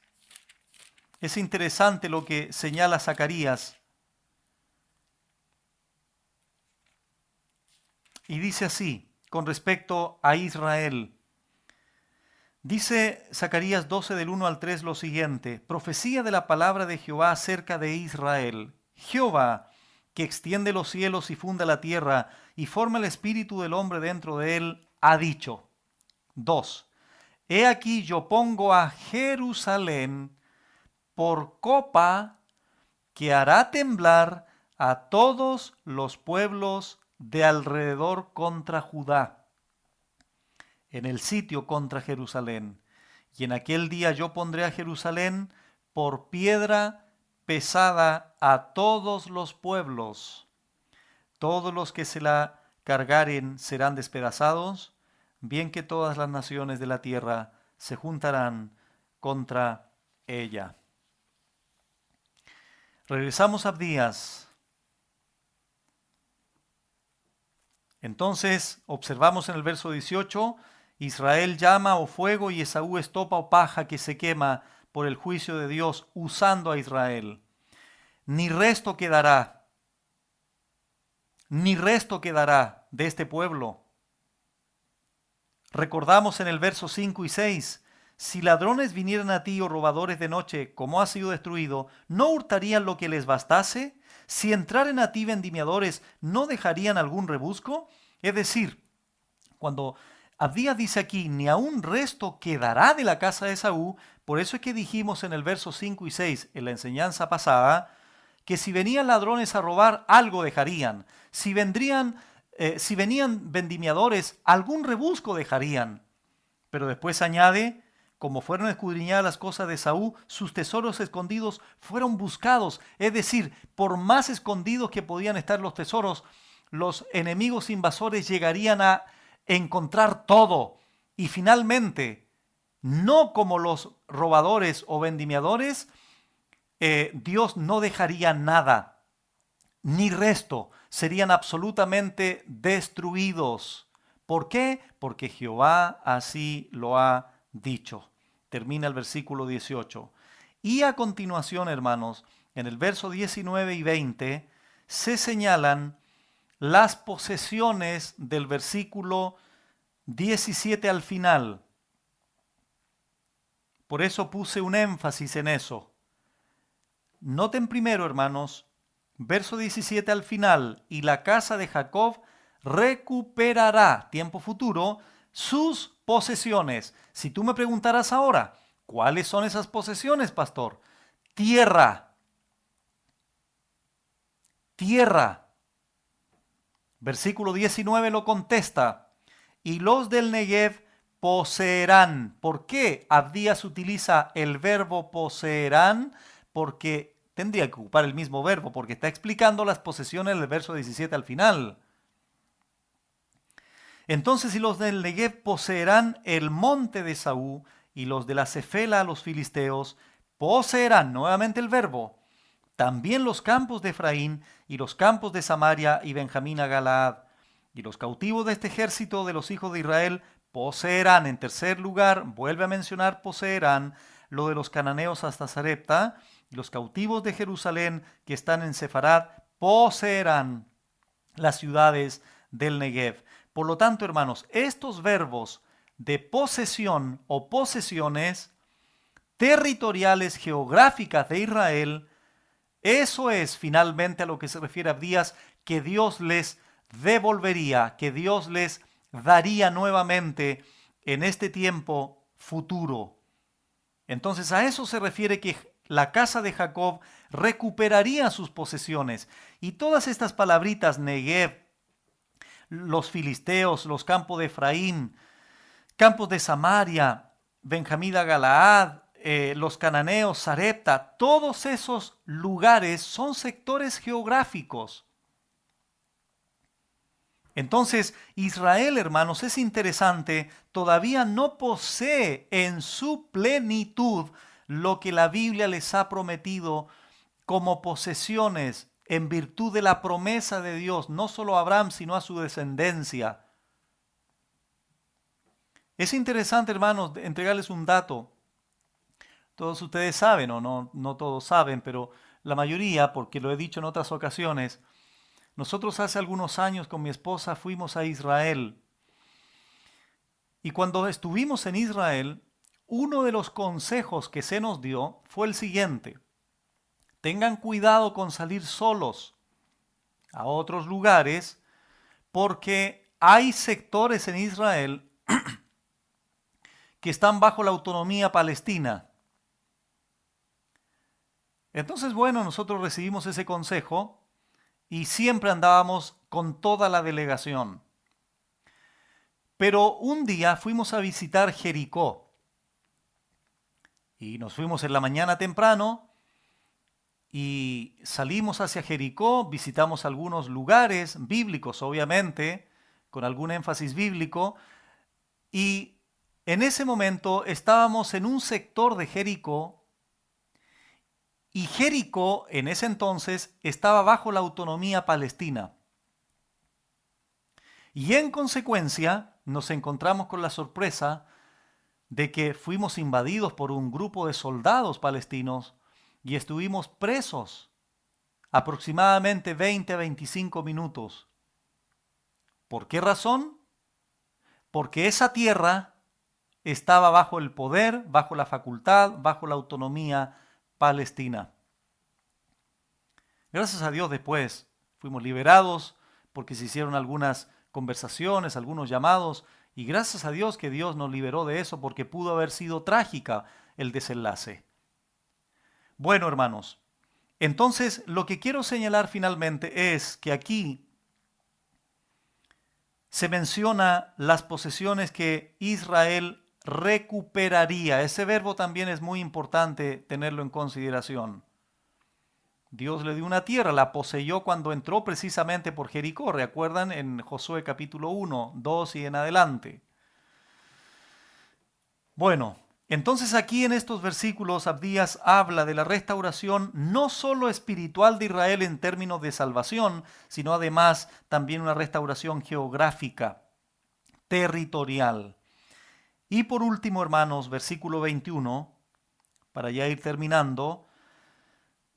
Es interesante lo que señala Zacarías. Y dice así, con respecto a Israel. Dice Zacarías 12 del 1 al 3 lo siguiente, profecía de la palabra de Jehová acerca de Israel. Jehová, que extiende los cielos y funda la tierra y forma el espíritu del hombre dentro de él, ha dicho. 2. He aquí yo pongo a Jerusalén por copa que hará temblar a todos los pueblos de alrededor contra Judá, en el sitio contra Jerusalén. Y en aquel día yo pondré a Jerusalén por piedra pesada a todos los pueblos. Todos los que se la cargaren serán despedazados, bien que todas las naciones de la tierra se juntarán contra ella. Regresamos a Abdías. Entonces observamos en el verso 18, Israel llama o fuego y Esaú estopa o paja que se quema por el juicio de Dios usando a Israel. Ni resto quedará, ni resto quedará de este pueblo. Recordamos en el verso 5 y 6, si ladrones vinieran a ti o robadores de noche, como ha sido destruido, ¿no hurtarían lo que les bastase? Si entraren a ti vendimiadores, ¿no dejarían algún rebusco? Es decir, cuando Abdías dice aquí, ni aun resto quedará de la casa de Esaú, por eso es que dijimos en el verso 5 y 6, en la enseñanza pasada, que si venían ladrones a robar, algo dejarían. Si venían vendimiadores, algún rebusco dejarían. Pero después añade, como fueron escudriñadas las cosas de Esaú, sus tesoros escondidos fueron buscados. Es decir, por más escondidos que podían estar los tesoros, los enemigos invasores llegarían a encontrar todo. Y finalmente, no como los robadores o vendimiadores, Dios no dejaría nada, ni resto. Serían absolutamente destruidos. ¿Por qué? Porque Jehová así lo ha dicho. Termina el versículo 18. Y a continuación, hermanos, en el verso 19 y 20, se señalan las posesiones del versículo 17 al final. Por eso puse un énfasis en eso. Noten primero, hermanos, verso 17 al final, y la casa de Jacob recuperará, tiempo futuro, sus posesiones. Si tú me preguntaras ahora, ¿cuáles son esas posesiones, pastor? Tierra. Tierra. Versículo 19 lo contesta. Y los del Negev poseerán. ¿Por qué Abdías utiliza el verbo poseerán? Porque tendría que ocupar el mismo verbo, porque está explicando las posesiones del verso 17 al final. Entonces, y los del Negev poseerán el monte de Esaú, y los de la Cefela, los filisteos, poseerán, nuevamente el verbo, también los campos de Efraín, y los campos de Samaria y Benjamín a Galaad. Y los cautivos de este ejército de los hijos de Israel poseerán. En tercer lugar, vuelve a mencionar poseerán lo de los cananeos hasta Sarepta, y los cautivos de Jerusalén que están en Sefarad poseerán las ciudades del Negev. Por lo tanto, hermanos, estos verbos de posesión o posesiones territoriales geográficas de Israel, eso es finalmente a lo que se refiere Abdías, que Dios les devolvería, que Dios les daría nuevamente en este tiempo futuro. Entonces a eso se refiere que la casa de Jacob recuperaría sus posesiones. Y todas estas palabritas, Negev, los filisteos, los campos de Efraín, campos de Samaria, Benjamín de Galaad, los cananeos, Sarepta, todos esos lugares son sectores geográficos. Entonces, Israel, hermanos, es interesante, todavía no posee en su plenitud lo que la Biblia les ha prometido como posesiones en virtud de la promesa de Dios, no solo a Abraham, sino a su descendencia. Es interesante, hermanos, entregarles un dato. Todos ustedes saben, o no todos saben, pero la mayoría, porque lo he dicho en otras ocasiones, nosotros hace algunos años con mi esposa fuimos a Israel. Y cuando estuvimos en Israel, uno de los consejos que se nos dio fue el siguiente: tengan cuidado con salir solos a otros lugares, porque hay sectores en Israel que están bajo la autonomía palestina. Entonces, bueno, nosotros recibimos ese consejo y siempre andábamos con toda la delegación. Pero un día fuimos a visitar Jericó y nos fuimos en la mañana temprano y salimos hacia Jericó, visitamos algunos lugares bíblicos, obviamente, con algún énfasis bíblico, y en ese momento estábamos en un sector de Jericó Y Jericó en ese entonces estaba bajo la autonomía palestina. Y en consecuencia nos encontramos con la sorpresa de que fuimos invadidos por un grupo de soldados palestinos y estuvimos presos aproximadamente 20 a 25 minutos. ¿Por qué razón? Porque esa tierra estaba bajo el poder, bajo la facultad, bajo la autonomía palestina. Gracias a Dios después fuimos liberados porque se hicieron algunas conversaciones, algunos llamados, y gracias a Dios que Dios nos liberó de eso porque pudo haber sido trágica el desenlace. Bueno, hermanos, entonces lo que quiero señalar finalmente es que aquí se menciona las posesiones que Israel recuperaría. Ese verbo también es muy importante tenerlo en consideración. Dios le dio una tierra, la poseyó cuando entró precisamente por Jericó. ¿Recuerdan en Josué capítulo 1, 2 y en adelante? Bueno, entonces aquí en estos versículos Abdías habla de la restauración no solo espiritual de Israel en términos de salvación, sino además también una restauración geográfica, territorial. Y por último, hermanos, versículo 21, para ya ir terminando,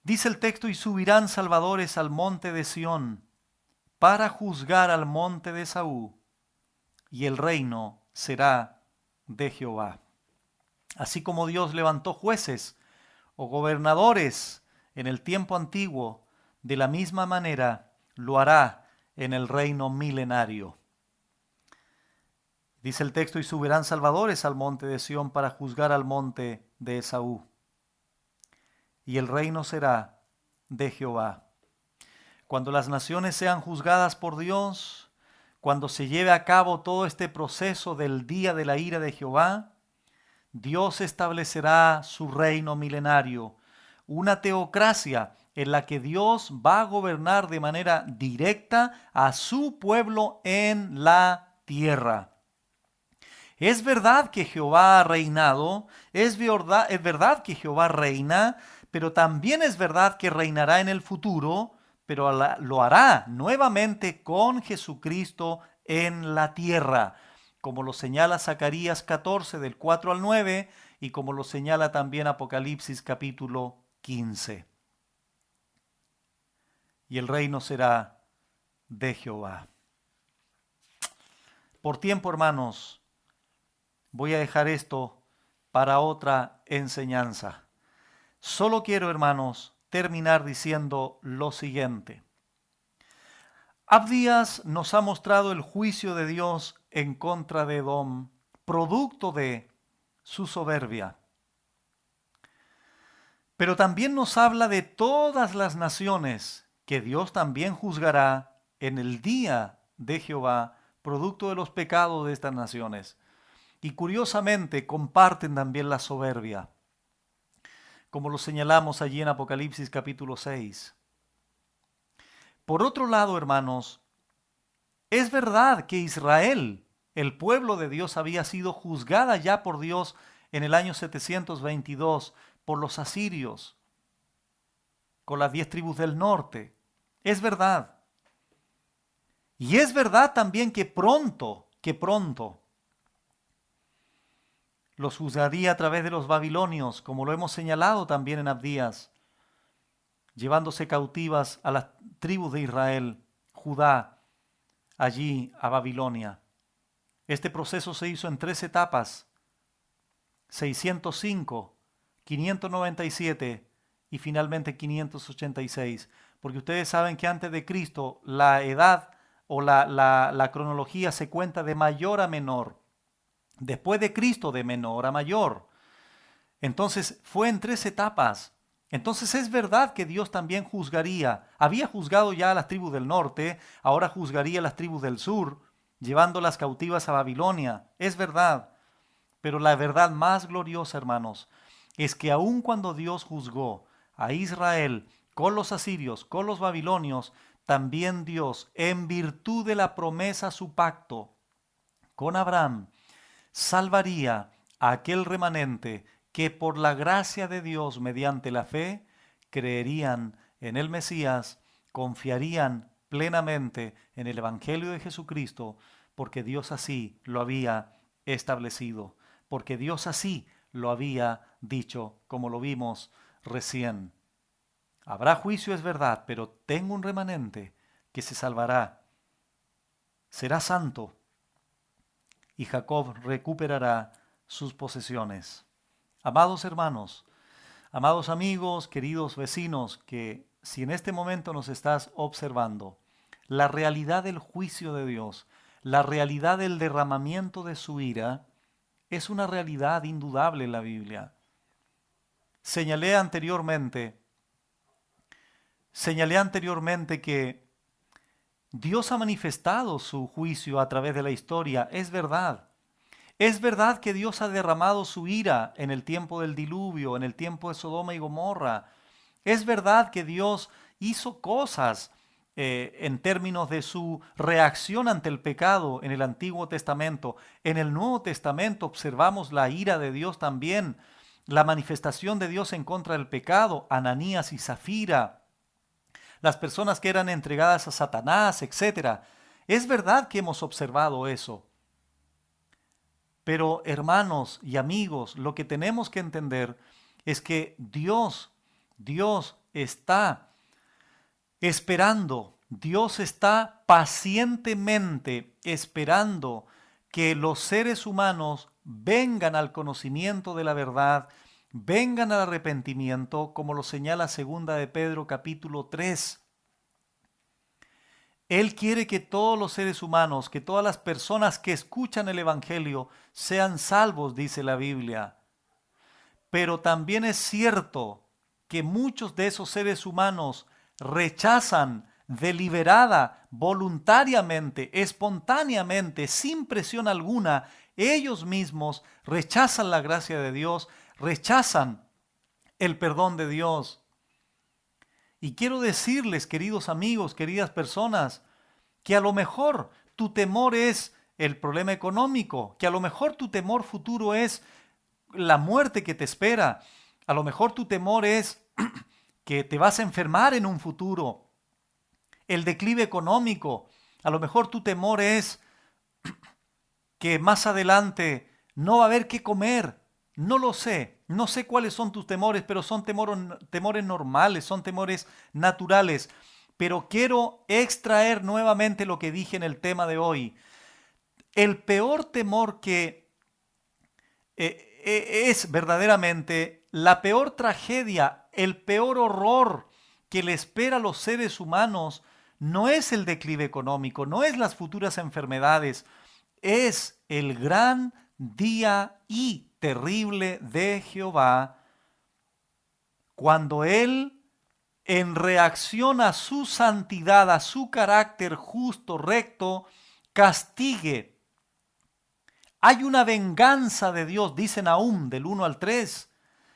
dice el texto, y subirán salvadores al monte de Sión para juzgar al monte de Esaú, y el reino será de Jehová. Así como Dios levantó jueces o gobernadores en el tiempo antiguo, de la misma manera lo hará en el reino milenario. Dice el texto, y subirán salvadores al monte de Sión para juzgar al monte de Esaú, y el reino será de Jehová. Cuando las naciones sean juzgadas por Dios, cuando se lleve a cabo todo este proceso del día de la ira de Jehová, Dios establecerá su reino milenario, una teocracia en la que Dios va a gobernar de manera directa a su pueblo en la tierra. Es verdad que Jehová ha reinado, es verdad que Jehová reina, pero también es verdad que reinará en el futuro, pero lo hará nuevamente con Jesucristo en la tierra, como lo señala Zacarías 14 del 4 al 9 y como lo señala también Apocalipsis capítulo 15. Y el reino será de Jehová. Por tiempo, hermanos, voy a dejar esto para otra enseñanza. Solo quiero, hermanos, terminar diciendo lo siguiente. Abdías nos ha mostrado el juicio de Dios en contra de Edom, producto de su soberbia. Pero también nos habla de todas las naciones que Dios también juzgará en el día de Jehová, producto de los pecados de estas naciones. Y curiosamente comparten también la soberbia, como lo señalamos allí en Apocalipsis capítulo 6. Por otro lado, hermanos, es verdad que Israel, el pueblo de Dios, había sido juzgada ya por Dios en el año 722 por los asirios, con las 10 tribus del norte. Es verdad. Y es verdad también que pronto, los juzgaría a través de los babilonios, como lo hemos señalado también en Abdías, llevándose cautivas a las tribus de Israel, Judá, allí a Babilonia. Este proceso se hizo en 3 etapas, 605, 597 y finalmente 586, porque ustedes saben que antes de Cristo la edad o la cronología se cuenta de mayor a menor, después de Cristo de menor a mayor. Entonces fue en 3 etapas. Entonces es verdad que Dios también juzgaría. Había juzgado ya a las tribus del norte, ahora juzgaría a las tribus del sur, llevándolas cautivas a Babilonia. Es verdad. Pero la verdad más gloriosa, hermanos, es que aun cuando Dios juzgó a Israel con los asirios, con los babilonios, también Dios, en virtud de la promesa a su pacto con Abraham, salvaría a aquel remanente que por la gracia de Dios mediante la fe creerían en el Mesías, confiarían plenamente en el Evangelio de Jesucristo, porque Dios así lo había establecido, porque Dios así lo había dicho, como lo vimos recién. Habrá juicio, es verdad, pero tengo un remanente que se salvará. Será santo y Jacob recuperará sus posesiones. Amados hermanos, amados amigos, queridos vecinos, que si en este momento nos estás observando, la realidad del juicio de Dios, la realidad del derramamiento de su ira, es una realidad indudable en la Biblia. Señalé anteriormente que Dios ha manifestado su juicio a través de la historia. Es verdad. Es verdad que Dios ha derramado su ira en el tiempo del diluvio, en el tiempo de Sodoma y Gomorra. Es verdad que Dios hizo cosas en términos de su reacción ante el pecado en el Antiguo Testamento. En el Nuevo Testamento observamos la ira de Dios también, la manifestación de Dios en contra del pecado, Ananías y Zafira, las personas que eran entregadas a Satanás, etcétera. Es verdad que hemos observado eso. Pero hermanos y amigos, lo que tenemos que entender es que Dios está esperando, Dios está pacientemente esperando que los seres humanos vengan al conocimiento de la verdad, vengan al arrepentimiento, como lo señala 2 de Pedro capítulo 3. Él quiere que todos los seres humanos, que todas las personas que escuchan el Evangelio sean salvos, dice la Biblia. Pero también es cierto que muchos de esos seres humanos rechazan deliberada, voluntariamente, espontáneamente, sin presión alguna, ellos mismos rechazan la gracia de Dios, rechazan el perdón de Dios. Y quiero decirles, queridos amigos, queridas personas, que a lo mejor tu temor es el problema económico, que a lo mejor tu temor futuro es la muerte que te espera, a lo mejor tu temor es que te vas a enfermar en un futuro, el declive económico, a lo mejor tu temor es que más adelante no va a haber qué comer. No lo sé, no sé cuáles son tus temores, pero son temores normales, son temores naturales. Pero quiero extraer nuevamente lo que dije en el tema de hoy. El peor temor que es verdaderamente la peor tragedia, el peor horror que le espera a los seres humanos no es el declive económico, no es las futuras enfermedades, es el gran día y terrible de Jehová, cuando Él, en reacción a su santidad, a su carácter justo, recto, castigue. Hay una venganza de Dios, dice Nahum del 1 al 3,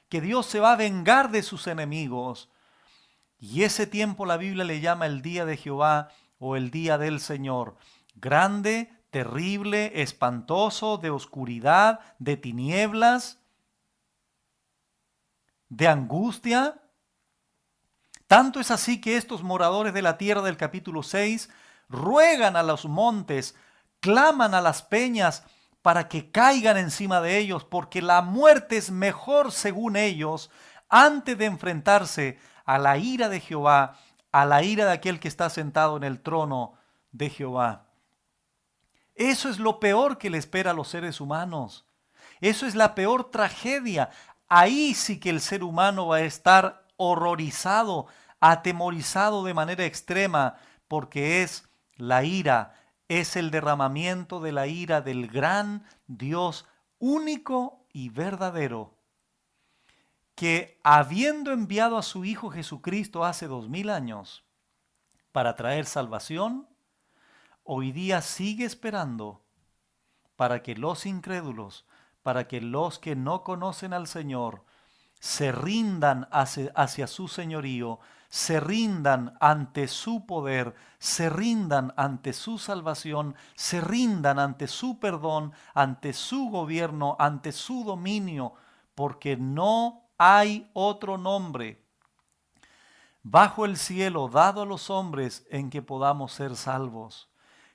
que Dios se va a vengar de sus enemigos. Y ese tiempo la Biblia le llama el día de Jehová o el día del Señor. Grande, terrible, espantoso, de oscuridad, de tinieblas, de angustia. Tanto es así que estos moradores de la tierra del capítulo 6 ruegan a los montes, claman a las peñas para que caigan encima de ellos, porque la muerte es mejor, según ellos, antes de enfrentarse a la ira de Jehová, a la ira de aquel que está sentado en el trono de Jehová. Eso es lo peor que le espera a los seres humanos. Eso es la peor tragedia. Ahí sí que el ser humano va a estar horrorizado, atemorizado de manera extrema, porque es la ira, es el derramamiento de la ira del gran Dios único y verdadero, que habiendo enviado a su Hijo Jesucristo hace 2000 años para traer salvación, hoy día sigue esperando para que los incrédulos, para que los que no conocen al Señor, se rindan hacia su señorío, se rindan ante su poder, se rindan ante su salvación, se rindan ante su perdón, ante su gobierno, ante su dominio, porque no hay otro nombre bajo el cielo dado a los hombres en que podamos ser salvos.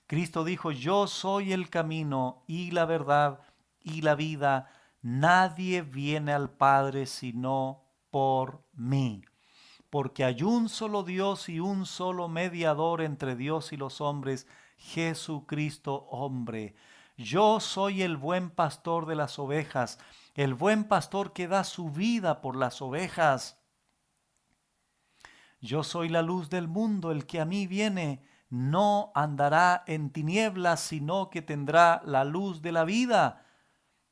Cristo dijo, yo soy el camino y la verdad y la vida. Nadie viene al Padre sino por mí. Porque hay un solo Dios y un solo mediador entre Dios y los hombres, Jesucristo hombre. Yo soy el buen pastor de las ovejas, el buen pastor que da su vida por las ovejas. Yo soy la luz del mundo, el que a mí viene no andará en tinieblas, sino que tendrá la luz de la vida.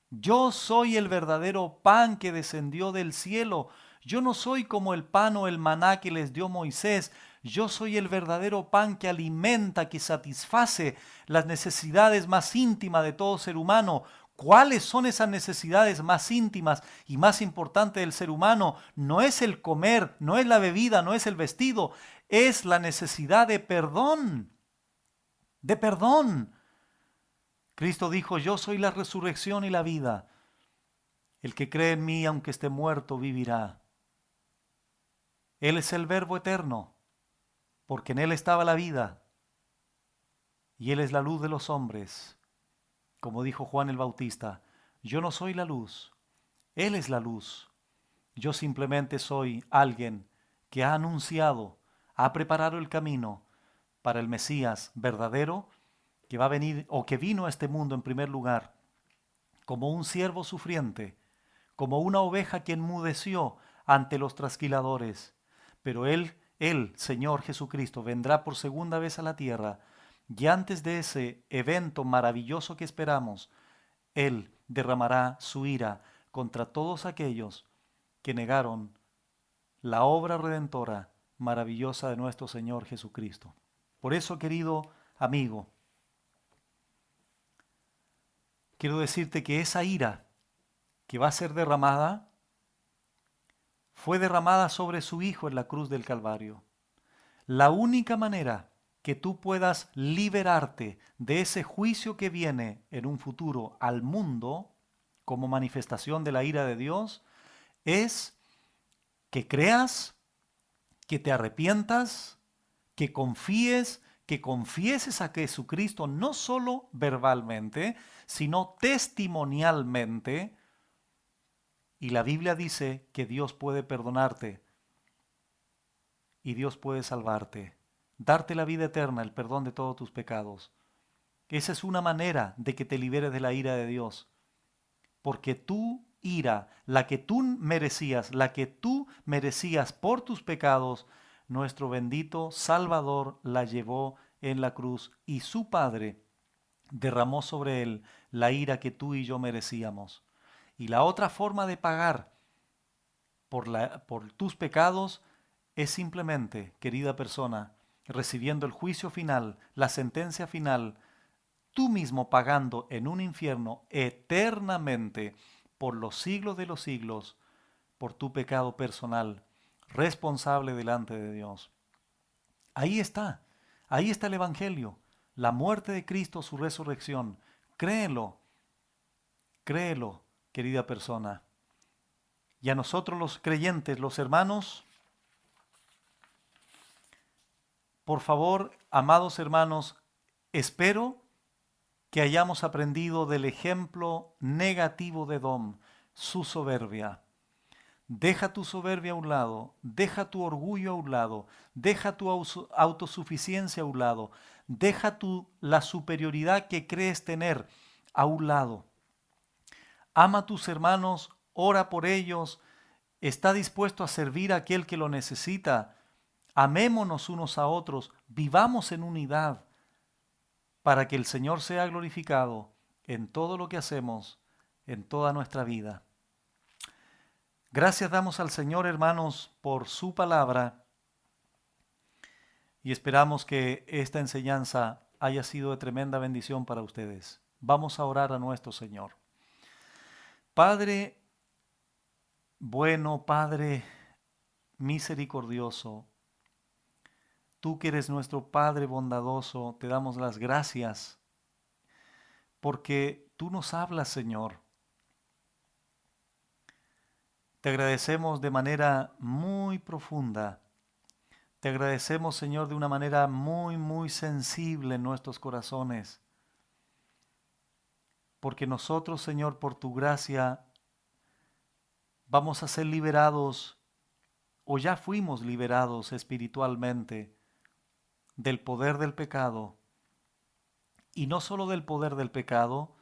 Yo soy el verdadero pan que descendió del cielo. Yo no soy como el pan o el maná que les dio Moisés. Yo soy el verdadero pan que alimenta, que satisface las necesidades más íntimas de todo ser humano. ¿Cuáles son esas necesidades más íntimas y más importantes del ser humano? No es el comer, no es la bebida, no es el vestido, es la necesidad de perdón, de perdón. Cristo dijo, yo soy la resurrección y la vida. El que cree en mí, aunque esté muerto, vivirá. Él es el Verbo eterno, porque en Él estaba la vida, y Él es la luz de los hombres. Como dijo Juan el Bautista, yo no soy la luz, Él es la luz. Yo simplemente soy alguien que ha anunciado, ha preparado el camino para el Mesías verdadero, que va a venir o que vino a este mundo en primer lugar, como un siervo sufriente, como una oveja que enmudeció ante los trasquiladores. Pero Él, Señor Jesucristo, vendrá por segunda vez a la tierra, y antes de ese evento maravilloso que esperamos, Él derramará su ira contra todos aquellos que negaron la obra redentora maravillosa de nuestro Señor Jesucristo. Por eso, querido amigo, quiero decirte que esa ira que va a ser derramada fue derramada sobre su Hijo en la cruz del Calvario. La única manera que tú puedas liberarte de ese juicio que viene en un futuro al mundo como manifestación de la ira de Dios es que creas, que te arrepientas, que confieses a Jesucristo no solo verbalmente, sino testimonialmente. Y la Biblia dice que Dios puede perdonarte y Dios puede salvarte, darte la vida eterna, el perdón de todos tus pecados. Esa es una manera de que te liberes de la ira de Dios, porque tu ira, la que tú merecías por tus pecados, nuestro bendito Salvador la llevó en la cruz y su Padre derramó sobre él la ira que tú y yo merecíamos. Y la otra forma de pagar por tus pecados es simplemente, querida persona, recibiendo el juicio final, la sentencia final, tú mismo pagando en un infierno eternamente por los siglos de los siglos, por tu pecado personal, responsable delante de Dios. Ahí está el Evangelio, la muerte de Cristo, su resurrección. Créelo, créelo, querida persona. Y a nosotros los creyentes, los hermanos, por favor, amados hermanos, espero que hayamos aprendido del ejemplo negativo de Edom, su soberbia. Deja tu soberbia a un lado, deja tu orgullo a un lado, deja tu autosuficiencia a un lado, deja la superioridad que crees tener a un lado. Ama a tus hermanos, ora por ellos, está dispuesto a servir a aquel que lo necesita. Amémonos unos a otros, vivamos en unidad para que el Señor sea glorificado en todo lo que hacemos, en toda nuestra vida. Gracias damos al Señor, hermanos, por su palabra y esperamos que esta enseñanza haya sido de tremenda bendición para ustedes. Vamos a orar a nuestro Señor. Padre bueno, Padre misericordioso, tú que eres nuestro Padre bondadoso, te damos las gracias porque tú nos hablas, Señor. Te agradecemos de manera muy profunda Te agradecemos, Señor, de una manera muy, muy sensible en nuestros corazones, porque nosotros, Señor, por tu gracia, vamos a ser liberados, o ya fuimos liberados espiritualmente del poder del pecado, y no solo del poder del pecado,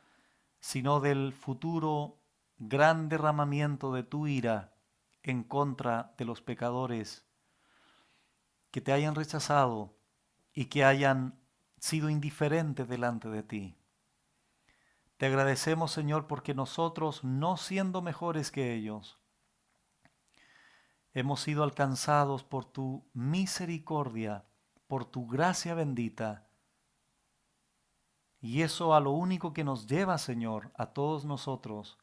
sino del futuro gran derramamiento de tu ira en contra de los pecadores que te hayan rechazado y que hayan sido indiferentes delante de ti. Te agradecemos, Señor, porque nosotros, no siendo mejores que ellos, hemos sido alcanzados por tu misericordia, por tu gracia bendita. Y eso a lo único que nos lleva, Señor, a todos nosotros,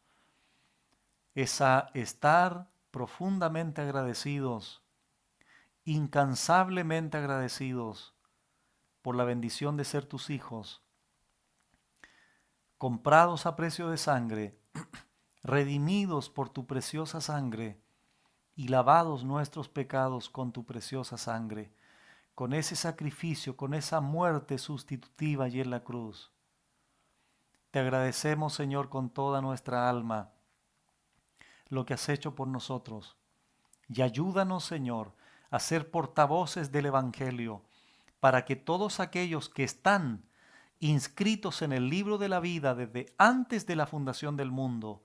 es a estar profundamente agradecidos, incansablemente agradecidos por la bendición de ser tus hijos, comprados a precio de sangre, redimidos por tu preciosa sangre y lavados nuestros pecados con tu preciosa sangre, con ese sacrificio, con esa muerte sustitutiva allí en la cruz. Te agradecemos, Señor, con toda nuestra alma lo que has hecho por nosotros. Y ayúdanos, Señor, a ser portavoces del Evangelio, para que todos aquellos que están inscritos en el libro de la vida desde antes de la fundación del mundo,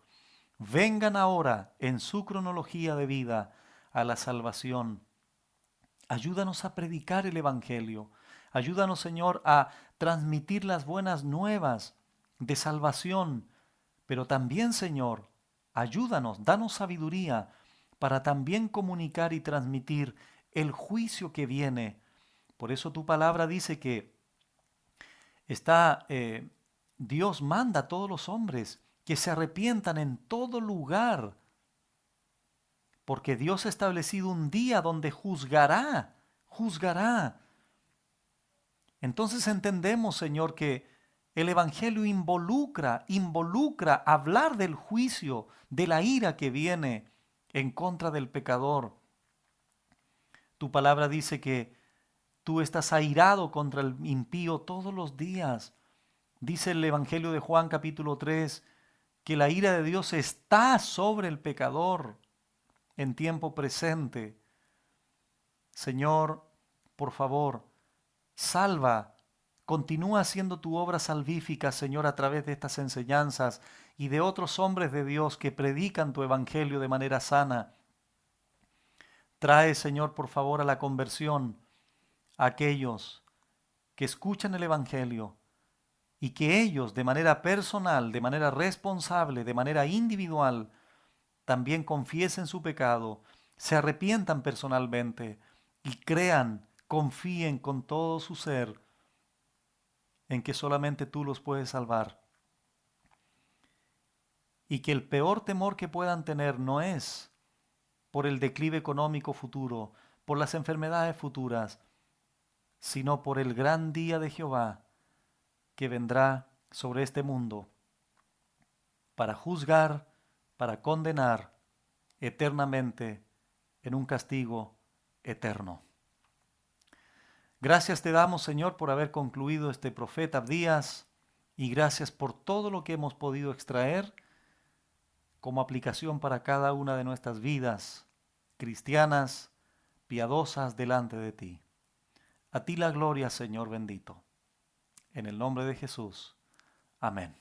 vengan ahora en su cronología de vida a la salvación. Ayúdanos a predicar el Evangelio. Ayúdanos, Señor, a transmitir las buenas nuevas de salvación. Pero también, Señor, ayúdanos, danos sabiduría para también comunicar y transmitir el juicio que viene. Por eso tu palabra dice que Dios manda a todos los hombres que se arrepientan en todo lugar, porque Dios ha establecido un día donde juzgará. Entonces entendemos, Señor, que el Evangelio involucra hablar del juicio, de la ira que viene en contra del pecador. Tu palabra dice que tú estás airado contra el impío todos los días. Dice el Evangelio de Juan capítulo 3 que la ira de Dios está sobre el pecador en tiempo presente. Señor, por favor, salva, continúa haciendo tu obra salvífica, Señor, a través de estas enseñanzas y de otros hombres de Dios que predican tu evangelio de manera sana. Trae, Señor, por favor, a la conversión a aquellos que escuchan el evangelio y que ellos, de manera personal, de manera responsable, de manera individual, también confiesen su pecado, se arrepientan personalmente y crean, confíen con todo su ser en que solamente tú los puedes salvar. Y que el peor temor que puedan tener no es por el declive económico futuro, por las enfermedades futuras, sino por el gran día de Jehová que vendrá sobre este mundo para juzgar, para condenar eternamente en un castigo eterno. Gracias te damos, Señor, por haber concluido este profeta Abdías, y gracias por todo lo que hemos podido extraer como aplicación para cada una de nuestras vidas cristianas, piadosas delante de ti. A ti la gloria, Señor bendito. En el nombre de Jesús. Amén.